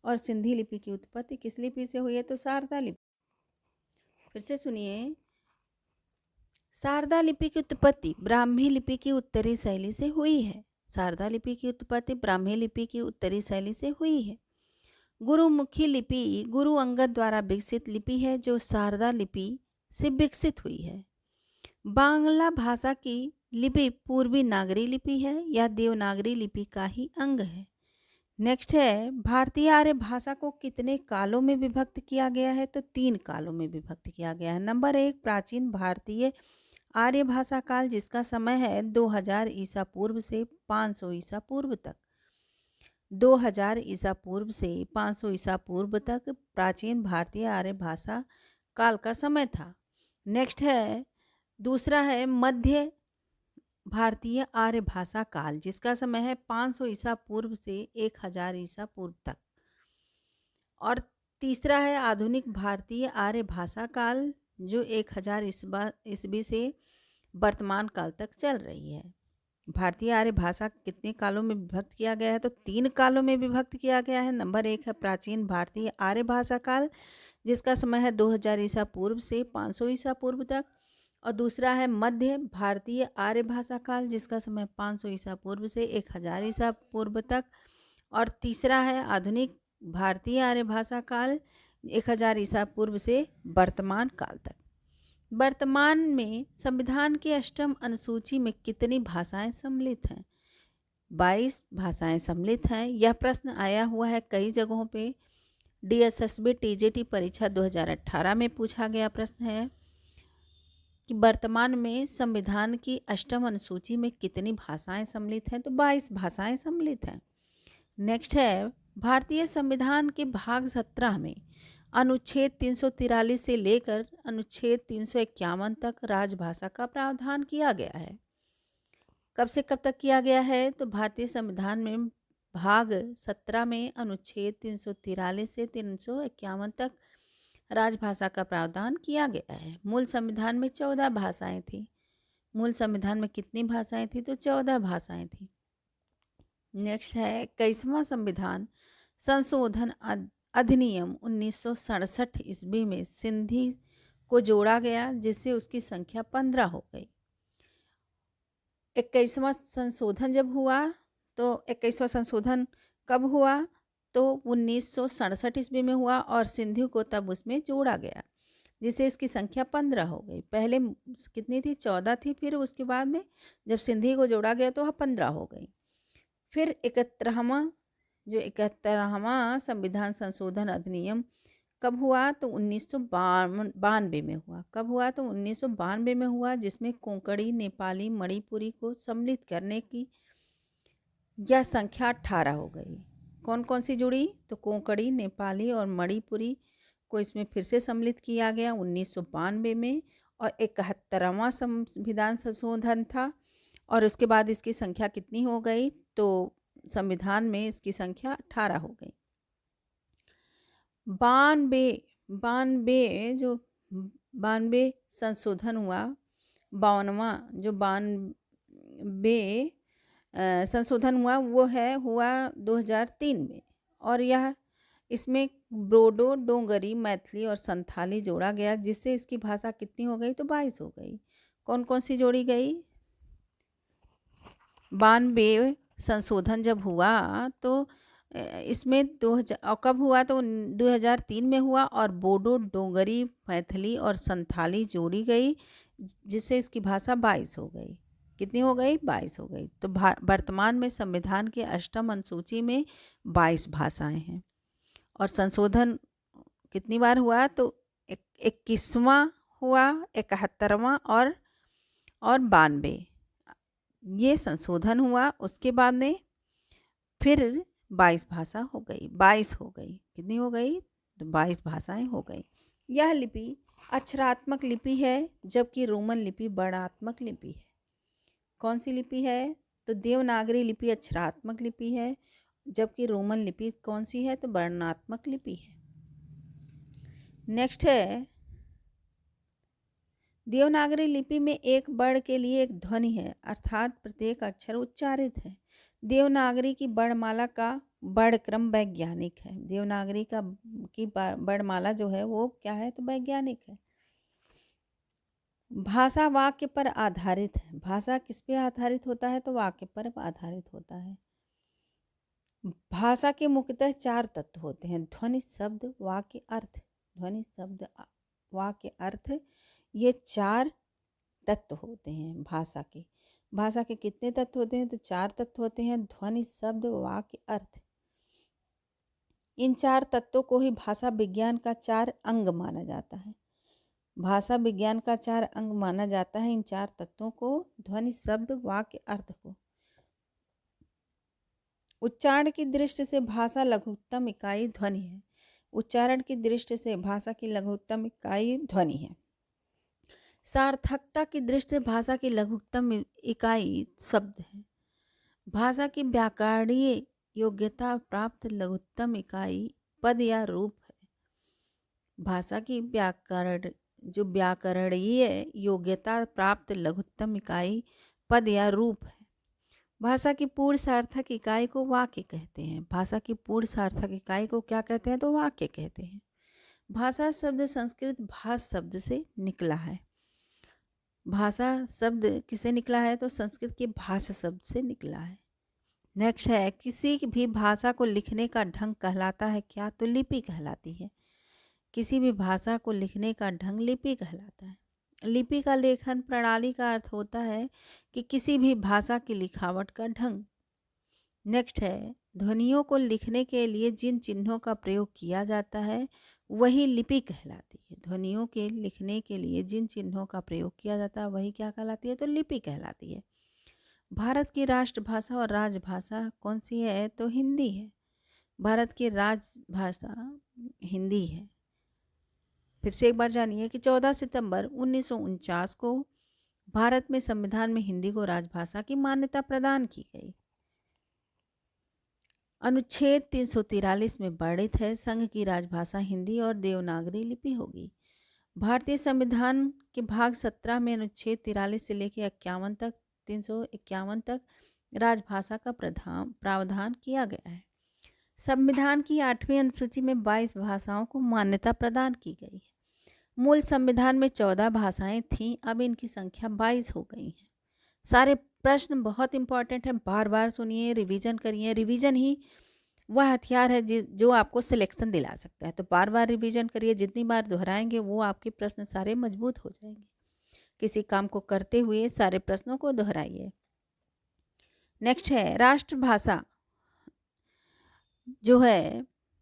और सिंधी लिपि की उत्पत्ति किस लिपि से हुई है? तो शारदा लिपि। फिर से सुनिए, शारदा लिपि की उत्पत्ति ब्राह्मी लिपि की उत्तरी शैली से हुई है। शारदा लिपि की उत्पत्ति ब्राह्मी लिपि की उत्तरी शैली से हुई है। गुरुमुखी लिपि गुरु अंगद द्वारा विकसित लिपि है जो शारदा लिपि से विकसित हुई है। बांग्ला भाषा की लिपि पूर्वी नागरी लिपि है। यह देवनागरी लिपि का ही अंग है। नेक्स्ट है, भारतीय आर्य भाषा को कितने कालों में विभक्त किया गया है? तो 3 कालों में विभक्त किया गया है। नंबर 1, प्राचीन भारतीय आर्य भाषा काल, जिसका समय है 2000 ईसा पूर्व से 500 ईसा पूर्व तक। 2000 ईसा पूर्व से 500 ईसा पूर्व तक प्राचीन भारतीय आर्य भाषा काल का समय था। नेक्स्ट है, दूसरा है मध्य भारतीय आर्य भाषा काल, जिसका समय है 500 ईसा पूर्व से 1000 ईसा पूर्व तक। और तीसरा है आधुनिक भारतीय आर्य भाषा काल, जो 1000 ईस्वी से वर्तमान काल तक चल रही है। भारतीय आर्य भाषा कितने कालों में विभक्त किया गया है? तो 3 कालों में विभक्त किया गया है। नंबर 1 है प्राचीन भारतीय आर्य भाषा काल, जिसका समय है 2000 ईसा पूर्व से 500 ईसा पूर्व तक। और दूसरा है मध्य भारतीय आर्य भाषा काल, जिसका समय 500 ईसा पूर्व से 1000 ईसा पूर्व तक। और तीसरा है आधुनिक भारतीय आर्य भाषा काल, 1000 ईसा पूर्व से वर्तमान काल तक। वर्तमान में संविधान की अष्टम अनुसूची में कितनी भाषाएं सम्मिलित हैं? 22 भाषाएं सम्मिलित हैं। यह प्रश्न आया हुआ है कई जगहों पे। DSSB TJT परीक्षा 2018 में पूछा गया प्रश्न है कि वर्तमान में संविधान की अष्टम अनुसूची में कितनी भाषाएं सम्मिलित हैं? तो 22 भाषाएं सम्मिलित हैं। नेक्स्ट है, भारतीय संविधान के भाग 17 में अनुच्छेद 343 से लेकर अनुच्छेद 351 तक राजभाषा का प्रावधान किया गया है। कब से कब तक किया गया है? तो भारतीय संविधान में भाग 17 में अनुच्छेद 343 से 351 तक राजभाषा का प्रावधान किया गया है। मूल संविधान में 14 भाषाएं थी। मूल संविधान में कितनी भाषाएं थी? तो 14 भाषाएं थी। नेक्स्ट है, 21वां संविधान संशोधन अधिनियम 1967 ईस्वी में सिंधी को जोड़ा गया, जिससे उसकी संख्या 15 हो गई। 21वां संशोधन जब हुआ तो 21वां संशोधन कब हुआ? तो 1967 ईस्वी में हुआ और सिंधी को तब उसमें जोड़ा गया, जिससे इसकी संख्या 15 हो गई। पहले कितनी थी? 14 थी। फिर उसके बाद में जब सिंधी को जोड़ा गया तो वह 15 हो गई। फिर 71वां संविधान संशोधन अधिनियम कब हुआ? तो 1992 में हुआ। कब हुआ? तो 1992 में हुआ, जिसमें कोंकणी, नेपाली, मणिपुरी को सम्मिलित करने की यह संख्या 18 हो गई। कौन कौन सी जुड़ी? तो कोंकणी, नेपाली और मणिपुरी को इसमें फिर से सम्मिलित किया गया 1992 में। और 71वां संविधान संशोधन था और उसके बाद इसकी संख्या कितनी हो गई? तो संविधान में इसकी संख्या 18 हो गई। 92 संशोधन हुआ। 92 संशोधन हुआ वो हुआ 2003 में। और यह इसमें बोडो, डोंगरी, मैथिली और संथाली जोड़ा गया, जिससे इसकी भाषा कितनी हो गई? तो 22 हो गई। कौन कौन सी जोड़ी गई? 92 संशोधन जब हुआ तो इसमें 2000 कब हुआ? तो 2003 में हुआ और बोडो, डोंगरी, मैथिली और संथाली जोड़ी गई, जिससे इसकी भाषा 22 हो गई। कितनी हो गई? 22 हो गई। तो वर्तमान में संविधान की अष्टम अनुसूची में 22 भाषाएं हैं। और संशोधन कितनी बार हुआ? तो 21वां हुआ, 71वां और 92 ये संशोधन हुआ। उसके बाद में फिर 22 भाषा हो गई। 22 हो गई। कितनी हो गई? तो 22 भाषाएं हो गई। यह लिपि अक्षरात्मक लिपि है, जबकि रोमन लिपि वर्णात्मक लिपि है। कौन सी लिपि है? तो देवनागरी लिपि अक्षरात्मक लिपि है, जबकि रोमन लिपि कौन सी है? तो वर्णात्मक लिपि है। नेक्स्ट है, देवनागरी लिपि में एक वर्ण के लिए एक ध्वनि है, अर्थात प्रत्येक अक्षर उच्चारित है। देवनागरी की वर्णमाला का वर्णक्रम वैज्ञानिक है। देवनागरी की वर्णमाला जो है वो क्या है? तो वैज्ञानिक है। भाषा वाक्य पर आधारित है। भाषा किस पे आधारित होता है? तो वाक्य पर आधारित होता है। भाषा के मुख्यतः 4 तत्व होते हैं: ध्वनि, शब्द, वाक्य, अर्थ। ध्वनि, शब्द, वाक्य, अर्थ, ये 4 तत्व होते हैं भाषा के। भाषा के कितने तत्व होते हैं? तो 4 तत्व होते हैं: ध्वनि, शब्द, वाक्य, अर्थ। इन 4 तत्वों को ही भाषा विज्ञान का 4 अंग माना जाता है। भाषा विज्ञान का 4 अंग माना जाता है इन 4 तत्वों को: ध्वनि, शब्द, वाक्य, अर्थ को। उच्चारण की दृष्टि से भाषा लघुत्तम इकाई ध्वनि है। उच्चारण की दृष्टि से भाषा की लघुत्तम इकाई ध्वनि है। सार्थकता की दृष्टि से भाषा की लघुत्तम इकाई शब्द है। भाषा की व्याकरणीय योग्यता प्राप्त लघुत्तम इकाई पद या रूप है। भाषा की व्याकरणीय योग्यता प्राप्त लघुत्तम इकाई पद या रूप है। भाषा की पूर्ण सार्थक इकाई को वाक्य कहते हैं। भाषा की पूर्ण सार्थक इकाई को क्या कहते हैं? तो वाक्य कहते हैं। भाषा शब्द संस्कृत भाष शब्द से निकला है। भाषा शब्द किसे निकला है? तो संस्कृत के भाषा शब्द से निकला है। नेक्स्ट है, किसी भी भाषा को लिखने का ढंग कहलाता है क्या? तो लिपि कहलाती है। किसी भी भाषा को लिखने का ढंग लिपि कहलाता है। लिपि का लेखन प्रणाली का अर्थ होता है कि किसी भी भाषा की लिखावट का ढंग। नेक्स्ट है, ध्वनियों को लिखने के लिए जिन चिन्हों का प्रयोग किया जाता है वही लिपि कहलाती है। ध्वनियों के लिखने के लिए जिन चिन्हों का प्रयोग किया जाता है वही क्या कहलाती है? तो लिपि कहलाती है। भारत की राष्ट्रभाषा और राजभाषा कौन सी है? तो हिंदी है। भारत की राजभाषा हिंदी है। फिर से एक बार जानिए कि 14 सितंबर 1949 को भारत में संविधान में हिंदी को राजभाषा की मान्यता प्रदान की गई। अनुच्छेद 343 में वर्णित है, संघ की राजभाषा हिंदी और देवनागरी लिपि होगी। भारतीय संविधान के भाग 17 में अनुच्छेद 43 से लेकर 51 तक 351 तक राजभाषा का प्रावधान किया गया है। संविधान की 8वीं अनुसूची में 22 भाषाओं को मान्यता प्रदान की गई है। मूल संविधान में 14 भाषाएं थीं, अब इनकी संख्या 22 हो गई है। सारे प्रश्न बहुत इंपॉर्टेंट है, बार बार सुनिए, रिवीजन करिए। रिवीजन ही वह हथियार है जो आपको सिलेक्शन दिला सकता है। तो बार बार रिवीजन करिए, जितनी बार दोहराएंगे वो आपके प्रश्न सारे मजबूत हो जाएंगे। किसी काम को करते हुए सारे प्रश्नों को दोहराइए। नेक्स्ट है, राष्ट्रभाषा जो है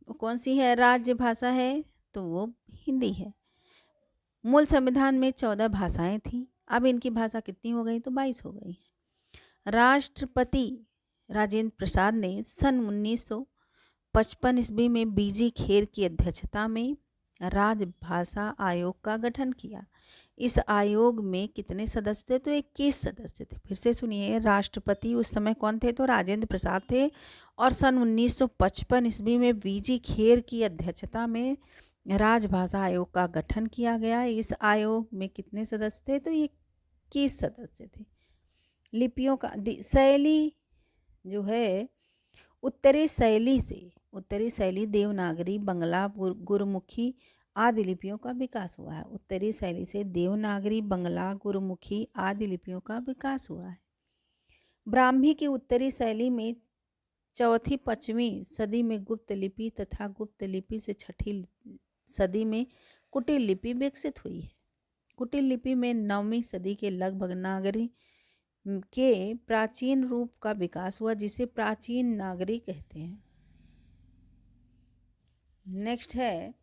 वो कौन सी है? राज्य भाषा है, तो वो हिंदी है। मूल संविधान में 14 भाषाएं थी, अब इनकी भाषा कितनी हो गई? तो 22 हो गई है। राष्ट्रपति राजेंद्र प्रसाद ने सन 1955 ईस्वी में बीजी खेर की अध्यक्षता में राजभाषा आयोग का गठन किया। इस आयोग में कितने सदस्य थे? तो 21 सदस्य थे। फिर से सुनिए, राष्ट्रपति उस समय कौन थे? तो राजेंद्र प्रसाद थे। और सन 1955 ईस्वी में बीजी खेर की अध्यक्षता में राजभाषा आयोग का गठन किया गया। इस आयोग में कितने सदस्य थे? तो 21 सदस्य थे। लिपियों का शैली जो है, उत्तरी शैली देवनागरी, बंगला, गुरुमुखी आदि लिपियों का विकास हुआ है। उत्तरी शैली से देवनागरी, बंगला, गुरुमुखी आदि लिपियों का विकास हुआ है। ब्राह्मी की उत्तरी शैली में 4वीं-5वीं सदी में गुप्त लिपि तथा गुप्त लिपि से 6ठी सदी में कुटिल लिपि विकसित हुई है। कुटिल लिपि में 9वीं सदी के लगभग नागरी के प्राचीन रूप का विकास हुआ, जिसे प्राचीन नागरी कहते हैं। नेक्स्ट है,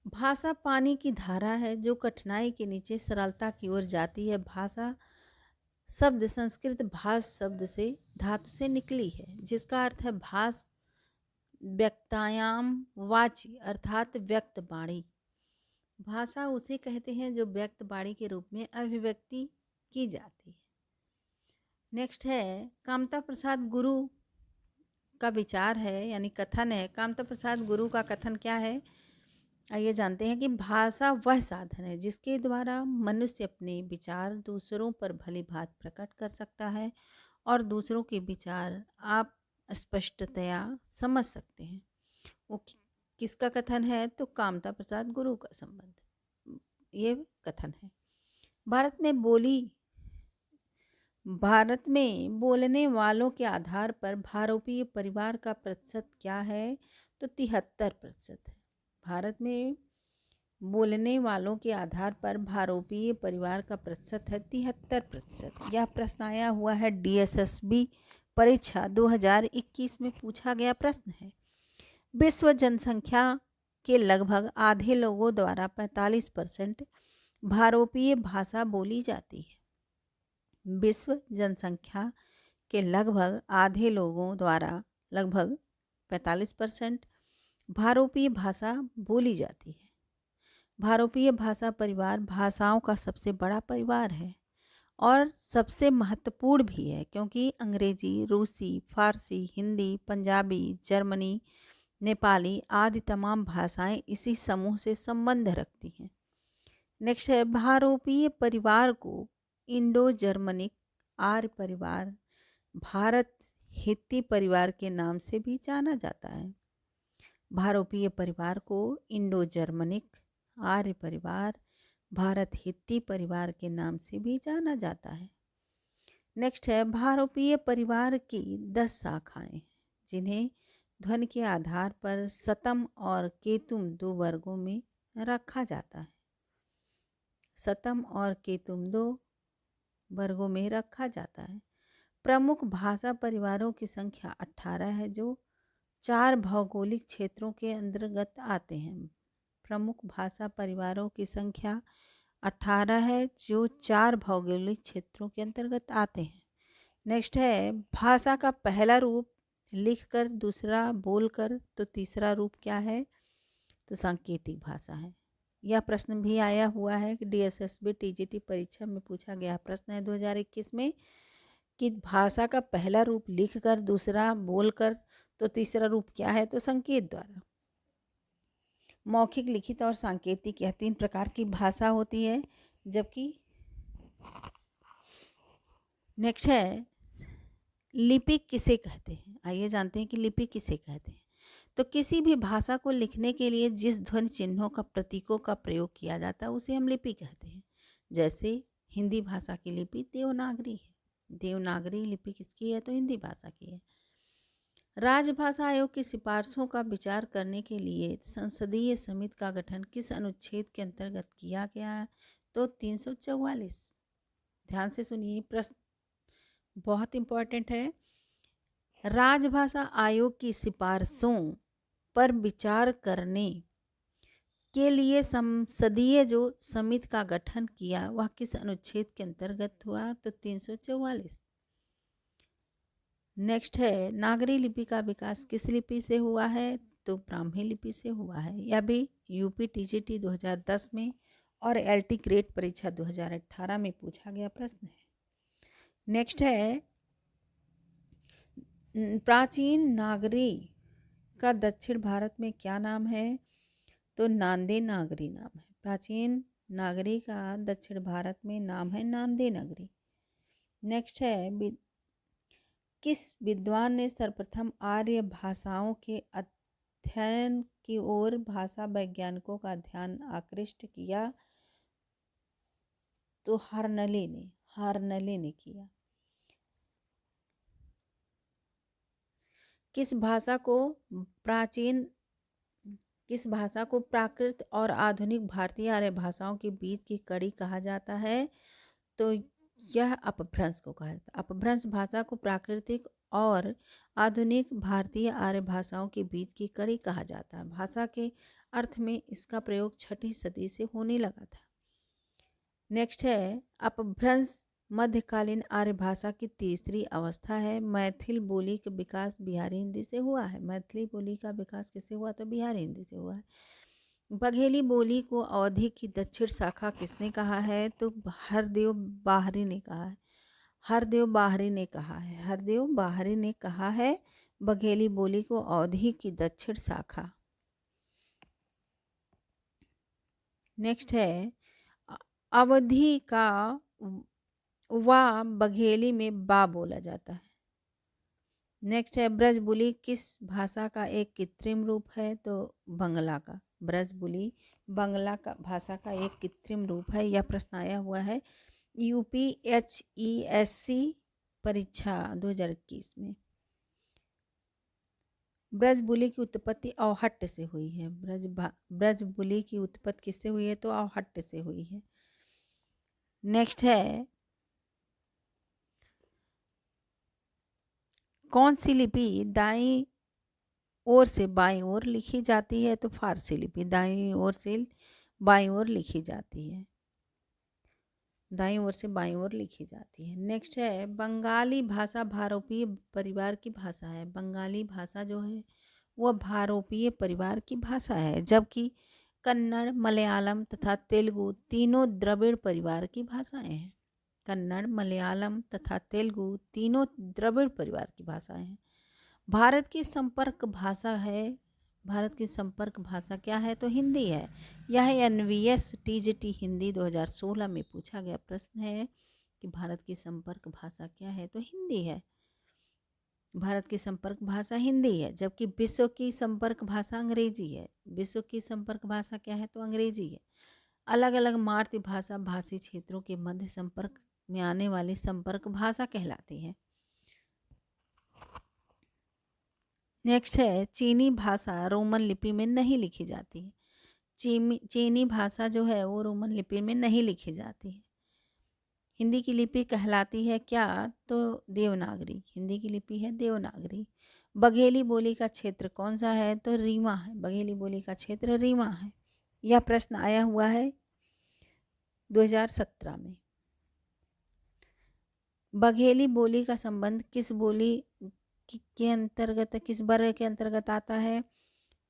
भाषा पानी की धारा है जो कठिनाई के नीचे सरलता की ओर जाती है। भाषा शब्द संस्कृत भाष शब्द से धातु से निकली है, जिसका अर्थ है भाष व्यक्तायाम वाची, अर्थात व्यक्त वाणी। भाषा उसे कहते हैं जो व्यक्त वाणी के रूप में अभिव्यक्ति की जाती है। नेक्स्ट है, कामता प्रसाद गुरु का विचार है, यानी कथन है। कामता प्रसाद गुरु का कथन क्या है? आइए जानते हैं कि भाषा वह साधन है जिसके द्वारा मनुष्य अपने विचार दूसरों पर भली भांति प्रकट कर सकता है और दूसरों के विचार आप स्पष्टतया समझ सकते हैं। वो किसका कथन है? तो कामता प्रसाद गुरु का संबंध ये कथन है। भारत में बोली भारत में बोलने वालों के आधार पर भारोपीय परिवार का प्रतिशत क्या है? तो 73% है। भारत में बोलने वालों के आधार पर भारोपीय परिवार का प्रतिशत है 73%। यह प्रश्न आया हुआ है DSSB परीक्षा 2021 में पूछा गया प्रश्न है। विश्व जनसंख्या के लगभग आधे लोगों द्वारा 45% भारोपीय भाषा बोली जाती है। विश्व जनसंख्या के लगभग आधे लोगों द्वारा लगभग 45% भारोपीय भाषा बोली जाती है। भारोपीय भाषा परिवार भाषाओं का सबसे बड़ा परिवार है और सबसे महत्वपूर्ण भी है, क्योंकि अंग्रेजी, रूसी, फारसी, हिंदी, पंजाबी, जर्मनी, नेपाली आदि तमाम भाषाएं इसी समूह से संबंध रखती हैं। नेक्स्ट है, भारोपीय परिवार को इंडो जर्मनिक आर्य परिवार, भारत हित्ती परिवार के नाम से भी जाना जाता है। भारोपीय परिवार को इंडो जर्मनिक आर्य परिवार, भारत हित्ती परिवार के नाम से भी जाना जाता है। नेक्स्ट है, भारोपीय परिवार की 10 शाखाएं हैं, जिन्हें ध्वनि के आधार पर सतम और केतुम 2 वर्गों में रखा जाता है। सतम और केतुम 2 वर्गों में रखा जाता है। प्रमुख भाषा परिवारों की संख्या 18 है, जो 4 भौगोलिक क्षेत्रों के अंतर्गत आते हैं। प्रमुख भाषा परिवारों की संख्या 18 है, जो 4 भौगोलिक क्षेत्रों के अंतर्गत आते हैं। नेक्स्ट है, भाषा का पहला रूप लिखकर, दूसरा बोलकर, तो तीसरा रूप क्या है? तो सांकेतिक भाषा है। यह प्रश्न भी आया हुआ है कि DSSB TGT परीक्षा में पूछा गया प्रश्न है 2021 में कि भाषा का पहला रूप लिखकर, दूसरा बोलकर, तो तीसरा रूप क्या है? तो संकेत द्वारा। मौखिक, लिखित और सांकेतिक यह 3 प्रकार की भाषा होती है। जबकि नेक्स्ट है, लिपि किसे कहते हैं? आइए जानते हैं कि लिपि किसे कहते हैं। तो किसी भी भाषा को लिखने के लिए जिस ध्वनि चिन्हों का, प्रतीकों का प्रयोग किया जाता है उसे हम लिपि कहते हैं। जैसे हिंदी भाषा की लिपि देवनागरी है। देवनागरी लिपि किसकी है? तो हिंदी भाषा की है। राजभाषा आयोग की सिफारिशों का विचार करने के लिए संसदीय समिति का गठन किस अनुच्छेद के अंतर्गत किया गया है? तो 344। ध्यान से सुनिए, प्रश्न बहुत इंपॉर्टेंट है। राजभाषा आयोग की सिफारिशों पर विचार करने के लिए संसदीय जो समिति का गठन किया वह किस अनुच्छेद के अंतर्गत हुआ? तो 344। नेक्स्ट है, नागरी लिपि का विकास किस लिपि से हुआ है? तो ब्राह्मी लिपि से हुआ है। यह भी यूपी TGT 2010 में और LT ग्रेड परीक्षा 2018 में पूछा गया प्रश्न है। नेक्स्ट है, प्राचीन नागरी का दक्षिण भारत में क्या नाम है? तो नांदे नागरी नाम है। प्राचीन नागरी का दक्षिण भारत में नाम है नांदे नागरी। नेक्स्ट है, किस विद्वान ने सर्वप्रथम आर्य भाषाओं के अध्ययन की ओर भाषा वैज्ञानिकों का ध्यान आकृष्ट किया? तो हार्नले ने किया। किस भाषा को प्राकृत और आधुनिक भारतीय आर्य भाषाओं के बीच की कड़ी कहा जाता है? तो यह अपभ्रंश को कहा जाता है। अपभ्रंश भाषा को प्राकृतिक और आधुनिक भारतीय आर्य भाषाओं के बीच की कड़ी कहा जाता है। भाषा के अर्थ में इसका प्रयोग 6वीं सदी से होने लगा था। नेक्स्ट है, अपभ्रंश मध्यकालीन आर्य भाषा की तीसरी अवस्था है। मैथिल बोली का विकास बिहारी हिंदी से हुआ है। मैथिली बोली का विकास किससे हुआ? तो बिहारी हिंदी से हुआ है। बघेली बोली को अवधि की दक्षिण शाखा किसने कहा है? तो हरदेव बाहरी ने कहा है। हरदेव बाहरी ने कहा है बघेली बोली को अवधि की दक्षिण शाखा। नेक्स्ट है, अवधि का वा बघेली में बा बोला जाता है। नेक्स्ट है, ब्रजबुली किस भाषा का एक कृत्रिम रूप है? तो बंगला का। ब्रजबुली बंगला का भाषा का एक कृत्रिम रूप है। यह प्रश्न आया हुआ है UPHESC परीक्षा 2021 में। ब्रजबुलि की उत्पत्ति अवहट्ट से हुई है। ब्रजबुलि की उत्पत्ति किससे हुई है? तो अवहट्ट से हुई है। नेक्स्ट है, कौन सी लिपि दाईं ओर से बाईं ओर लिखी जाती है? तो फारसी लिपि दाईं ओर से बाईं ओर लिखी जाती है। दाईं ओर से बाईं ओर लिखी जाती है। नेक्स्ट है, बंगाली भाषा भारोपीय परिवार की भाषा है। बंगाली भाषा जो है वह भारोपीय परिवार की भाषा है, जबकि कन्नड़, मलयालम तथा तेलुगु तीनों द्रविड़ परिवार की भाषाएं हैं। कन्नड़, मलयालम तथा तेलुगु तीनों द्रविड़ परिवार की भाषाएं हैं। भारत की संपर्क भाषा है, भारत की संपर्क भाषा क्या है? तो हिंदी है। यह NVS TGT हिंदी 2016 में पूछा गया प्रश्न है कि भारत की संपर्क भाषा क्या है? तो हिंदी है। भारत की संपर्क भाषा हिंदी है, जबकि विश्व की संपर्क भाषा अंग्रेजी है। विश्व की संपर्क भाषा क्या है? तो अंग्रेजी है। अलग अलग मातृभाषा भाषी क्षेत्रों के मध्य संपर्क में आने वाली संपर्क भाषा कहलाती है। नेक्स्ट है, चीनी भाषा रोमन लिपि में नहीं लिखी जाती है। चीनी भाषा जो है वो रोमन लिपि में नहीं लिखी जाती है। हिंदी की लिपि कहलाती है क्या? तो देवनागरी। हिंदी की लिपि है देवनागरी। बघेली बोली का क्षेत्र कौन सा है? तो रीवा है। बघेली बोली का क्षेत्र रीवा है। यह प्रश्न आया हुआ है 2017 में। बघेली बोली का संबंध किस बोली के अंतर्गत, किस वर्ग के अंतर्गत आता है?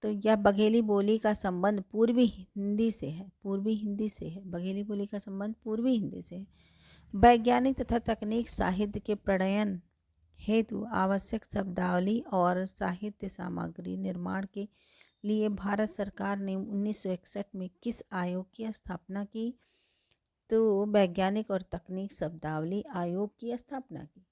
तो यह बघेली बोली का संबंध पूर्वी हिंदी से है। पूर्वी हिंदी से है। बघेली बोली का संबंध पूर्वी हिंदी से है। वैज्ञानिक तथा तकनीक साहित्य के प्रणयन हेतु आवश्यक शब्दावली और साहित्य सामग्री निर्माण के लिए भारत सरकार ने 1961 में किस आयोग की स्थापना की? तो वैज्ञानिक और तकनीक शब्दावली आयोग की स्थापना की।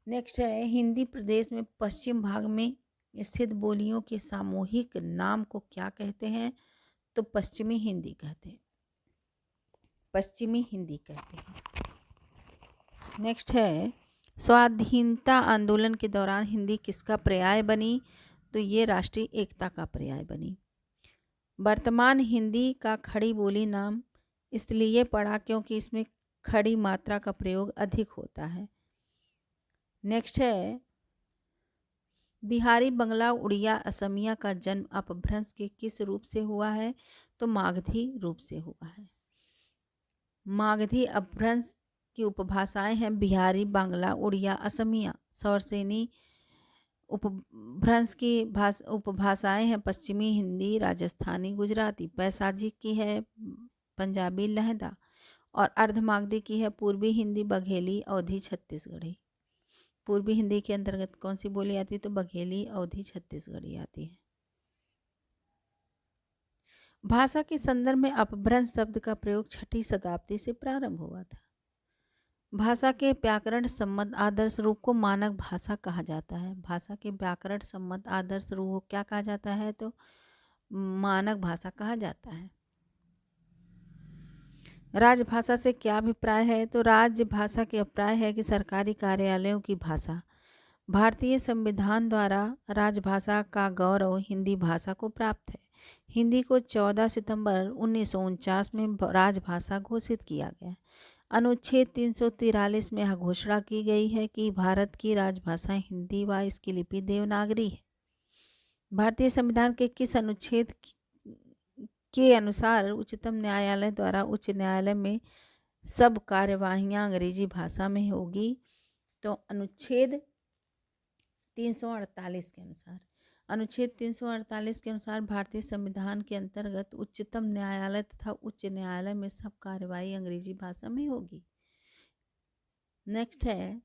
नेक्स्ट है, हिंदी प्रदेश में पश्चिम भाग में स्थित बोलियों के सामूहिक नाम को क्या कहते हैं? तो पश्चिमी हिंदी कहते हैं। पश्चिमी हिंदी कहते हैं। नेक्स्ट है, स्वाधीनता आंदोलन के दौरान हिंदी किसका पर्याय बनी? तो ये राष्ट्रीय एकता का पर्याय बनी। वर्तमान हिंदी का खड़ी बोली नाम इसलिए पड़ा क्योंकि इसमें खड़ी मात्रा का प्रयोग अधिक होता है। नेक्स्ट है, बिहारी, बंगला, उड़िया, असमिया का जन्म अपभ्रंश के किस रूप से हुआ है? तो मागधी रूप से हुआ है। मागधी अपभ्रंश की उपभाषाएं हैं बिहारी, बांग्ला, उड़िया, असमिया। सौरसेनी उपभ्रंश की उपभाषाएं हैं पश्चिमी हिंदी, राजस्थानी, गुजराती। पैसाजी की है पंजाबी, लहदा। और अर्धमागधी की है पूर्वी हिंदी, बघेली, अवधी, छत्तीसगढ़ी। पूर्वी हिंदी के अंतर्गत कौन सी बोली आती है? तो बघेली, अवधी, छत्तीसगढ़ी आती है। भाषा के संदर्भ में अपभ्रंश शब्द का प्रयोग 6वीं शताब्दी से प्रारंभ हुआ था। भाषा के व्याकरण सम्मत आदर्श रूप को मानक भाषा कहा जाता है। भाषा के व्याकरण सम्मत आदर्श रूप को क्या कहा जाता है? तो मानक भाषा कहा जाता है। राजभाषा से क्या अभिप्राय है? तो राजभाषा के अभिप्राय है कि सरकारी कार्यालयों की भाषा। भारतीय संविधान द्वारा राजभाषा का गौरव हिंदी भाषा को प्राप्त है। हिंदी को 14 सितंबर 1949 में राजभाषा घोषित किया गया। अनुच्छेद 343 में यह घोषणा की गई है कि भारत की राजभाषा हिंदी व इसकी लिपि देवनागरी है। भारतीय संविधान के किस अनुच्छेद के अनुसार उच्चतम न्यायालय द्वारा उच्च न्यायालय में सब कार्यवाहियां अंग्रेजी भाषा में होगी? तो अनुच्छेद 348 के अनुसार। अनुच्छेद 348 के अनुसार भारतीय संविधान के अंतर्गत उच्चतम न्यायालय तथा उच्च न्यायालय में सब कार्यवाही अंग्रेजी भाषा में होगी। नेक्स्ट है,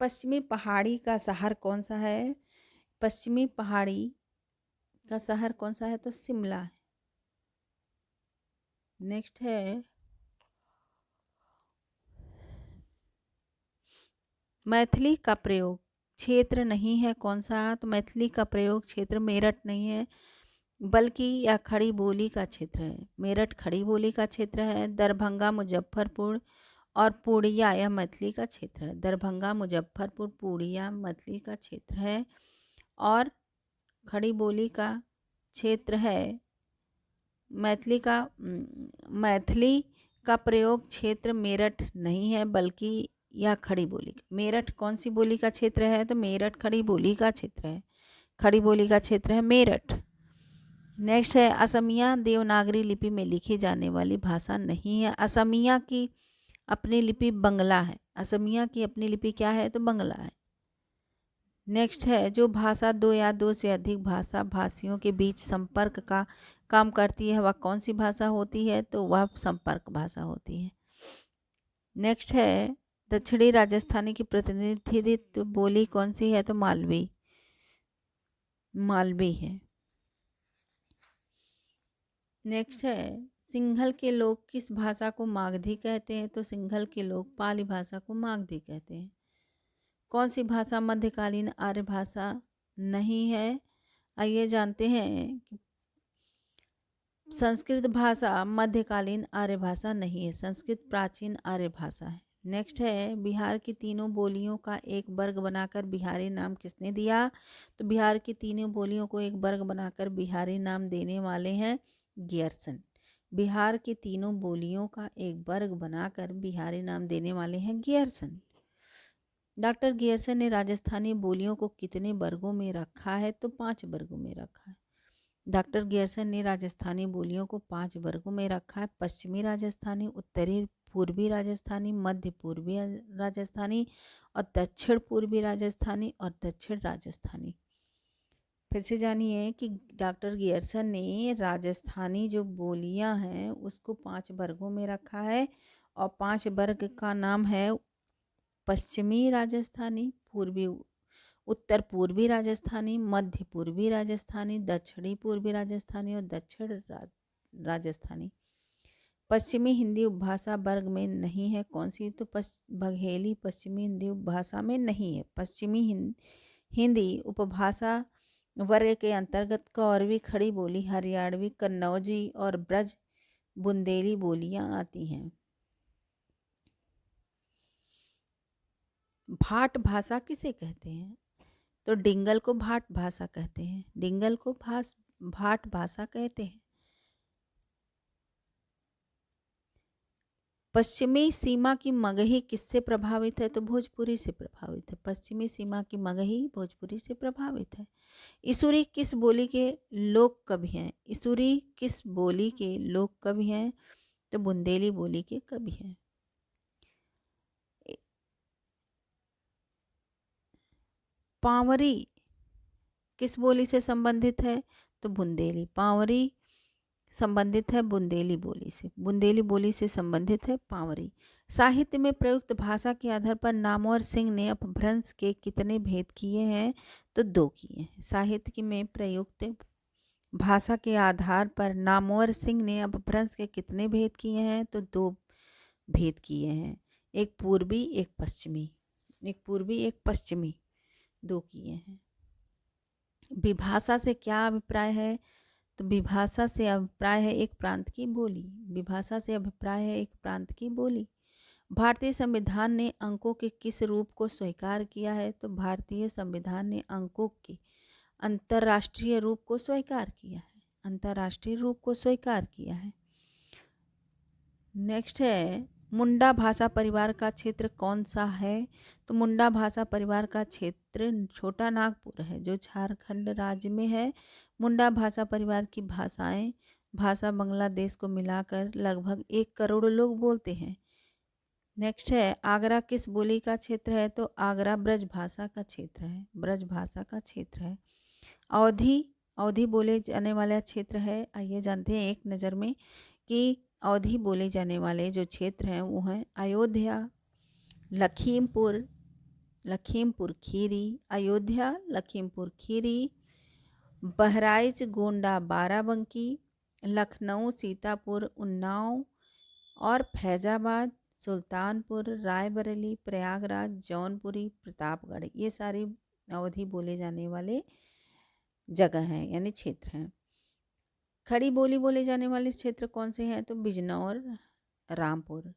पश्चिमी पहाड़ी का शहर कौन सा है? पश्चिमी पहाड़ी का शहर कौन सा है? तो शिमला है। नेक्स्ट है, मैथिली का प्रयोग क्षेत्र नहीं है कौन सा? तो मैथिली का प्रयोग क्षेत्र मेरठ नहीं है, बल्कि यह खड़ी बोली का क्षेत्र है। मेरठ खड़ी बोली का क्षेत्र है। दरभंगा, मुजफ्फरपुर और पूर्णिया यह मैथिली का क्षेत्र है। दरभंगा, मुजफ्फरपुर, पूर्णिया मैथिली का क्षेत्र है। और खड़ी बोली का क्षेत्र है मैथिली का प्रयोग क्षेत्र मेरठ नहीं है, बल्कि यह खड़ी बोली मेरठ कौन सी बोली का क्षेत्र है? तो मेरठ खड़ी बोली का क्षेत्र है। खड़ी बोली का क्षेत्र है मेरठ। नेक्स्ट है असमिया देवनागरी लिपि में लिखी जाने वाली भाषा नहीं है। असमिया की अपनी लिपि बंगला है। असमिया की अपनी लिपि क्या है? तो बंगला है। नेक्स्ट है जो भाषा दो या दो से अधिक भाषा भाषियों के बीच संपर्क का काम करती है वह कौन सी भाषा होती है? तो वह संपर्क भाषा होती है। नेक्स्ट है दक्षिणी राजस्थानी की प्रतिनिधित्व बोली कौन सी है? तो मालवी है। नेक्स्ट है सिंघल के लोग किस भाषा को मागधी कहते हैं? तो सिंघल के लोग पाली भाषा को मागधी कहते हैं। कौन सी भाषा मध्यकालीन आर्य भाषा नहीं है? आइए जानते हैं कि संस्कृत भाषा मध्यकालीन आर्य भाषा नहीं है। संस्कृत प्राचीन आर्य भाषा है। नेक्स्ट है बिहार की तीनों बोलियों का एक वर्ग बनाकर बिहारी नाम किसने दिया? तो बिहार की तीनों बोलियों को एक वर्ग बनाकर बिहारी नाम देने वाले हैं गियर्सन। बिहार की तीनों बोलियों का एक वर्ग बनाकर बिहारी नाम देने वाले हैं गियर्सन। डॉक्टर गियर्सन ने राजस्थानी बोलियों को कितने वर्गों में रखा है? तो 5 वर्गों में रखा है। डॉक्टर गियर्सन ने राजस्थानी बोलियों को 5 वर्गों में रखा है। पश्चिमी राजस्थानी, उत्तरी पूर्वी राजस्थानी, मध्य पूर्वी राजस्थानी और दक्षिण पूर्वी राजस्थानी और दक्षिण राजस्थानी। फिर से जानिए कि डॉक्टर गियर्सन ने राजस्थानी जो बोलियां हैं उसको 5 वर्गों में रखा है और 5 वर्ग का नाम है पश्चिमी राजस्थानी, उत्तर पूर्वी राजस्थानी, मध्य पूर्वी राजस्थानी, दक्षिणी पूर्वी राजस्थानी और दक्षिण राजस्थानी। पश्चिमी हिंदी उपभाषा वर्ग में नहीं है। कौन सी? तो बघेली पश्चिमी हिंदी उपभाषा में नहीं है। पश्चिमी हिंदी उपभाषा वर्ग के अंतर्गत कौरवी, खड़ी बोली, हरियाणवी, कन्नौजी और ब्रज बुंदेली बोलियां आती हैं। भाट भाषा किसे कहते हैं? तो डिंगल को भाट भाषा कहते हैं। डिंगल को भाट भाषा कहते हैं। पश्चिमी सीमा की मगही किससे प्रभावित है? तो भोजपुरी से प्रभावित है। पश्चिमी सीमा की मगही भोजपुरी से प्रभावित है। इसूरी किस बोली के लोक कवि हैं? इसूरी किस बोली के लोक कवि हैं? तो बुंदेली बोली के कवि हैं। पावरी किस बोली से संबंधित है? तो बुंदेली। पावरी संबंधित है बुंदेली बोली से। बुंदेली बोली से संबंधित है पावरी। साहित्य में प्रयुक्त भाषा के आधार पर नामवर सिंह ने अपभ्रंश के कितने भेद किए हैं? तो 2 किए हैं। साहित्य में प्रयुक्त भाषा के आधार पर नामवर सिंह ने अपभ्रंश के कितने भेद किए हैं? तो 2 भेद किए हैं। एक पूर्वी, एक पश्चिमी। एक पूर्वी, एक पश्चिमी, 2 किए हैं। विभाषा से क्या अभिप्राय है? तो विभाषा से अभिप्राय है एक प्रांत की बोली। विभाषा से अभिप्राय है एक प्रांत की बोली। भारतीय संविधान ने अंकों के किस रूप को स्वीकार किया है? तो भारतीय संविधान ने अंकों के अंतर्राष्ट्रीय रूप को स्वीकार किया है। अंतर्राष्ट्रीय रूप को स्वीकार किया है। नेक्स्ट है मुंडा भाषा परिवार का क्षेत्र कौन सा है? तो मुंडा भाषा परिवार का क्षेत्र छोटा नागपुर है जो झारखंड राज्य में है। मुंडा भाषा परिवार की भाषा बांग्लादेश को मिलाकर लगभग 1 करोड़ लोग बोलते हैं। नेक्स्ट है आगरा किस बोली का क्षेत्र है? तो आगरा ब्रज भाषा का क्षेत्र है। ब्रज भाषा का क्षेत्र है। अवधी बोले जाने वाला क्षेत्र है। आइए जानते हैं एक नज़र में कि अवधी बोले जाने वाले जो क्षेत्र हैं वो हैं अयोध्या, लखीमपुर खीरी, अयोध्या, लखीमपुर खीरी, बहराइच, गोंडा, बाराबंकी, लखनऊ, सीतापुर, उन्नाव और फैजाबाद, सुल्तानपुर, रायबरेली, प्रयागराज, जौनपुरी, प्रतापगढ़। ये सारी अवधी बोले जाने वाले जगह हैं यानी क्षेत्र हैं। खड़ी बोली बोले जाने वाले क्षेत्र कौन से हैं? तो बिजनौर, रामपुर।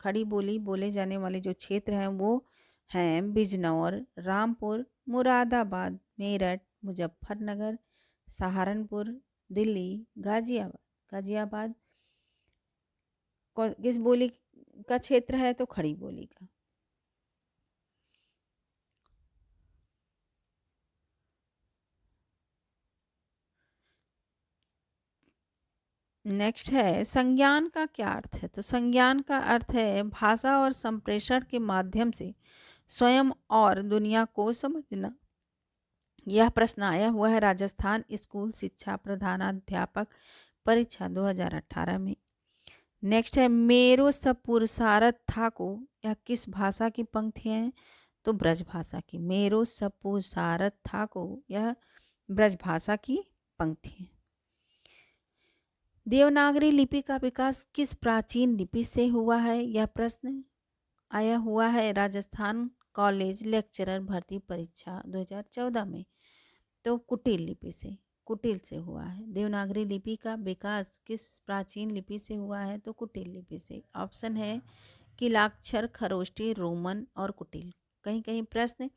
खड़ी बोली बोले जाने वाले जो क्षेत्र हैं वो हैं बिजनौर, रामपुर, मुरादाबाद, मेरठ, मुजफ्फरनगर, सहारनपुर, दिल्ली, गाजियाबाद। गाजियाबाद किस बोली का क्षेत्र है? तो खड़ी बोली का। नेक्स्ट है संज्ञान का क्या अर्थ है? तो संज्ञान का अर्थ है भाषा और संप्रेषण के माध्यम से स्वयं और दुनिया को समझना। यह प्रश्न आया हुआ है राजस्थान स्कूल शिक्षा प्रधानाध्यापक परीक्षा 2018 में। नेक्स्ट है मेरो सपुरसारथ ठाको, यह किस भाषा की पंक्ति है? तो ब्रज भाषा की। मेरो सपुरसारथ ठाको, यह ब्रज भाषा की पंक्ति है। देवनागरी लिपि का विकास किस प्राचीन लिपि से हुआ है? यह प्रश्न आया हुआ है राजस्थान कॉलेज लेक्चरर भर्ती परीक्षा 2014 में। तो कुटिल लिपि से, कुटिल से हुआ है। देवनागरी लिपि का विकास किस प्राचीन लिपि से हुआ है? तो कुटिल लिपि से। ऑप्शन है किलाक्षर, खरोष्टी, रोमन और कुटिल। कहीं कहीं प्रश्न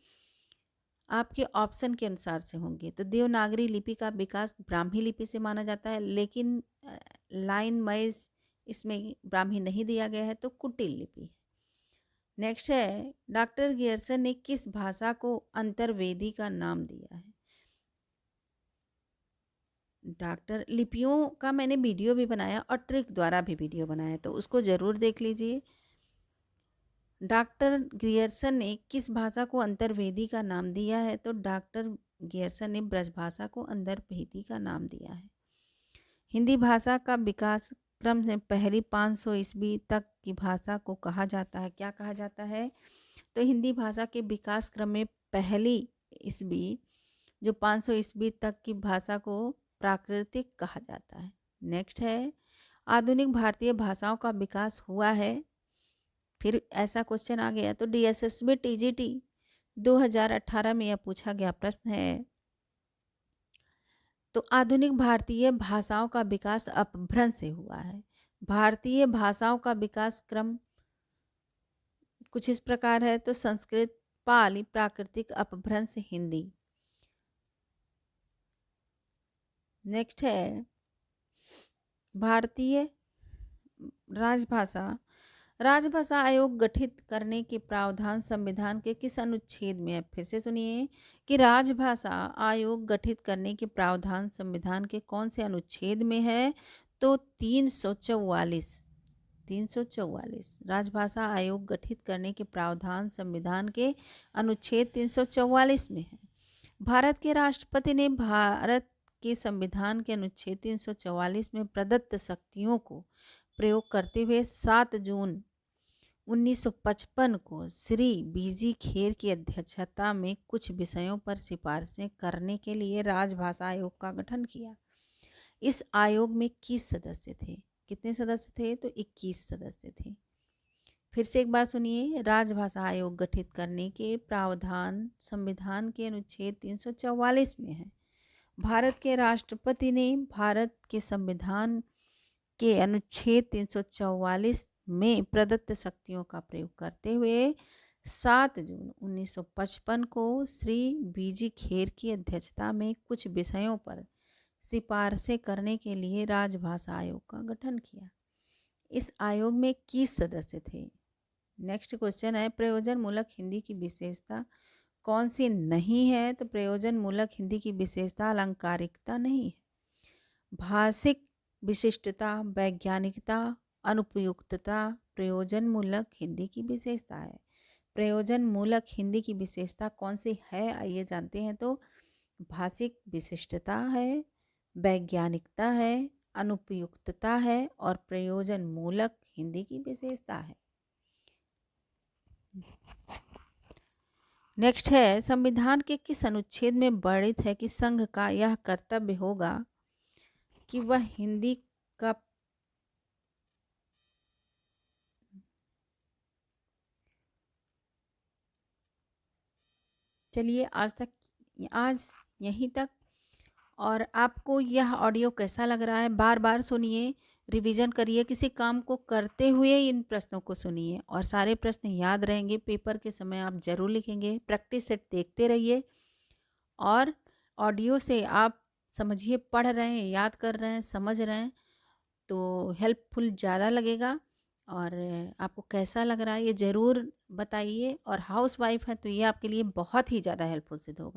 आपके ऑप्शन के अनुसार से होंगे। तो देवनागरी लिपि का विकास ब्राह्मी लिपि से माना जाता है, लेकिन लाइन वाइज इसमें ब्राह्मी नहीं दिया गया है, तो कुटिल लिपि है। नेक्स्ट है डॉक्टर गियर्सन ने किस भाषा को अंतर्वेदी का नाम दिया है? डॉक्टर लिपियों का मैंने वीडियो भी बनाया और ट्रिक द्वारा भी वीडियो बनाया, तो उसको ज़रूर देख लीजिए। डॉक्टर गियर्सन ने किस भाषा को अंतर्वेदी का नाम दिया है? तो डॉक्टर गियर्सन ने ब्रज भाषा को अंतर्वेदी का नाम दिया है। हिंदी भाषा का विकास क्रम से पहली 500 ईस्वी तक की भाषा को कहा जाता है। क्या कहा जाता है? तो हिंदी भाषा के विकास क्रम में पहली ईस्वी, जो 500 ईस्वी तक की भाषा को प्राकृतिक कहा जाता है। नेक्स्ट है आधुनिक भारतीय भाषाओं का विकास हुआ है। फिर ऐसा क्वेश्चन आ गया, तो डीएसएसबी टीजीटी 2018 में यह पूछा गया प्रश्न है। तो आधुनिक भारतीय भाषाओं का विकास अपभ्रंश से हुआ है। भारतीय भाषाओं का विकास क्रम कुछ इस प्रकार है, तो संस्कृत, पाली, प्राकृतिक, अपभ्रंश, हिंदी। नेक्स्ट है भारतीय राजभाषा राजभाषा आयोग गठित करने के प्रावधान संविधान के किस अनुच्छेद में है? फिर से सुनिए कि राजभाषा आयोग गठित करने के प्रावधान संविधान के कौन से अनुच्छेद में है? तो 344। 344 राजभाषा आयोग गठित करने के प्रावधान संविधान के अनुच्छेद 344 में है। भारत के राष्ट्रपति ने भारत के संविधान के अनुच्छेद 344 में प्रदत्त शक्तियों को प्रयोग करते हुए 7 जून 1955 को श्री बीजी खेर की अध्यक्षता में कुछ विषयों पर सिफारिशें करने के लिए राजभाषा आयोग का गठन किया। इस आयोग में 21 सदस्य थे। कितने सदस्य थे? तो 21 सदस्य थे। फिर से एक बार सुनिए, राजभाषा आयोग गठित करने के प्रावधान संविधान के अनुच्छेद 344 में है। भारत के राष्ट्रपति ने भारत के संविधान के अनुच्छेद 344 में प्रदत्त शक्तियों का प्रयोग करते हुए 7 जून 1955 को श्री बीजी खेर की अध्यक्षता में कुछ विषयों पर सिफारिशें करने के लिए राजभाषा आयोग का गठन किया। इस आयोग में 21 सदस्य थे। नेक्स्ट क्वेश्चन है प्रयोजन मूलक हिंदी की विशेषता कौन सी नहीं है? तो प्रयोजन मूलक हिंदी की विशेषता अलंकारिकता नहीं है। भाषिक विशिष्टता, वैज्ञानिकता, अनुपयुक्तता प्रयोजन मूलक हिंदी की विशेषता है। प्रयोजन मूलक हिंदी की विशेषता कौन सी है? आइए जानते हैं। तो भाषिक विशिष्टता है, वैज्ञानिकता है, अनुपयुक्तता है और प्रयोजन मूलक हिंदी की विशेषता है। नेक्स्ट है संविधान के किस अनुच्छेद में वर्णित है कि संघ का यह कर्तव्य होगा कि वह हिंदी का चलिए आज यहीं तक और आपको यह ऑडियो कैसा लग रहा है, बार बार सुनिए, रिवीजन करिए, किसी काम को करते हुए इन प्रश्नों को सुनिए और सारे प्रश्न याद रहेंगे। पेपर के समय आप ज़रूर लिखेंगे। प्रैक्टिस सेट देखते रहिए और ऑडियो से आप समझिए, पढ़ रहे हैं, याद कर रहे हैं, समझ रहे हैं, तो हेल्पफुल ज़्यादा लगेगा। और आपको कैसा लग रहा है ये ज़रूर बताइए। और हाउसवाइफ है तो ये आपके लिए बहुत ही ज़्यादा हेल्पफुल सिद्ध होगा।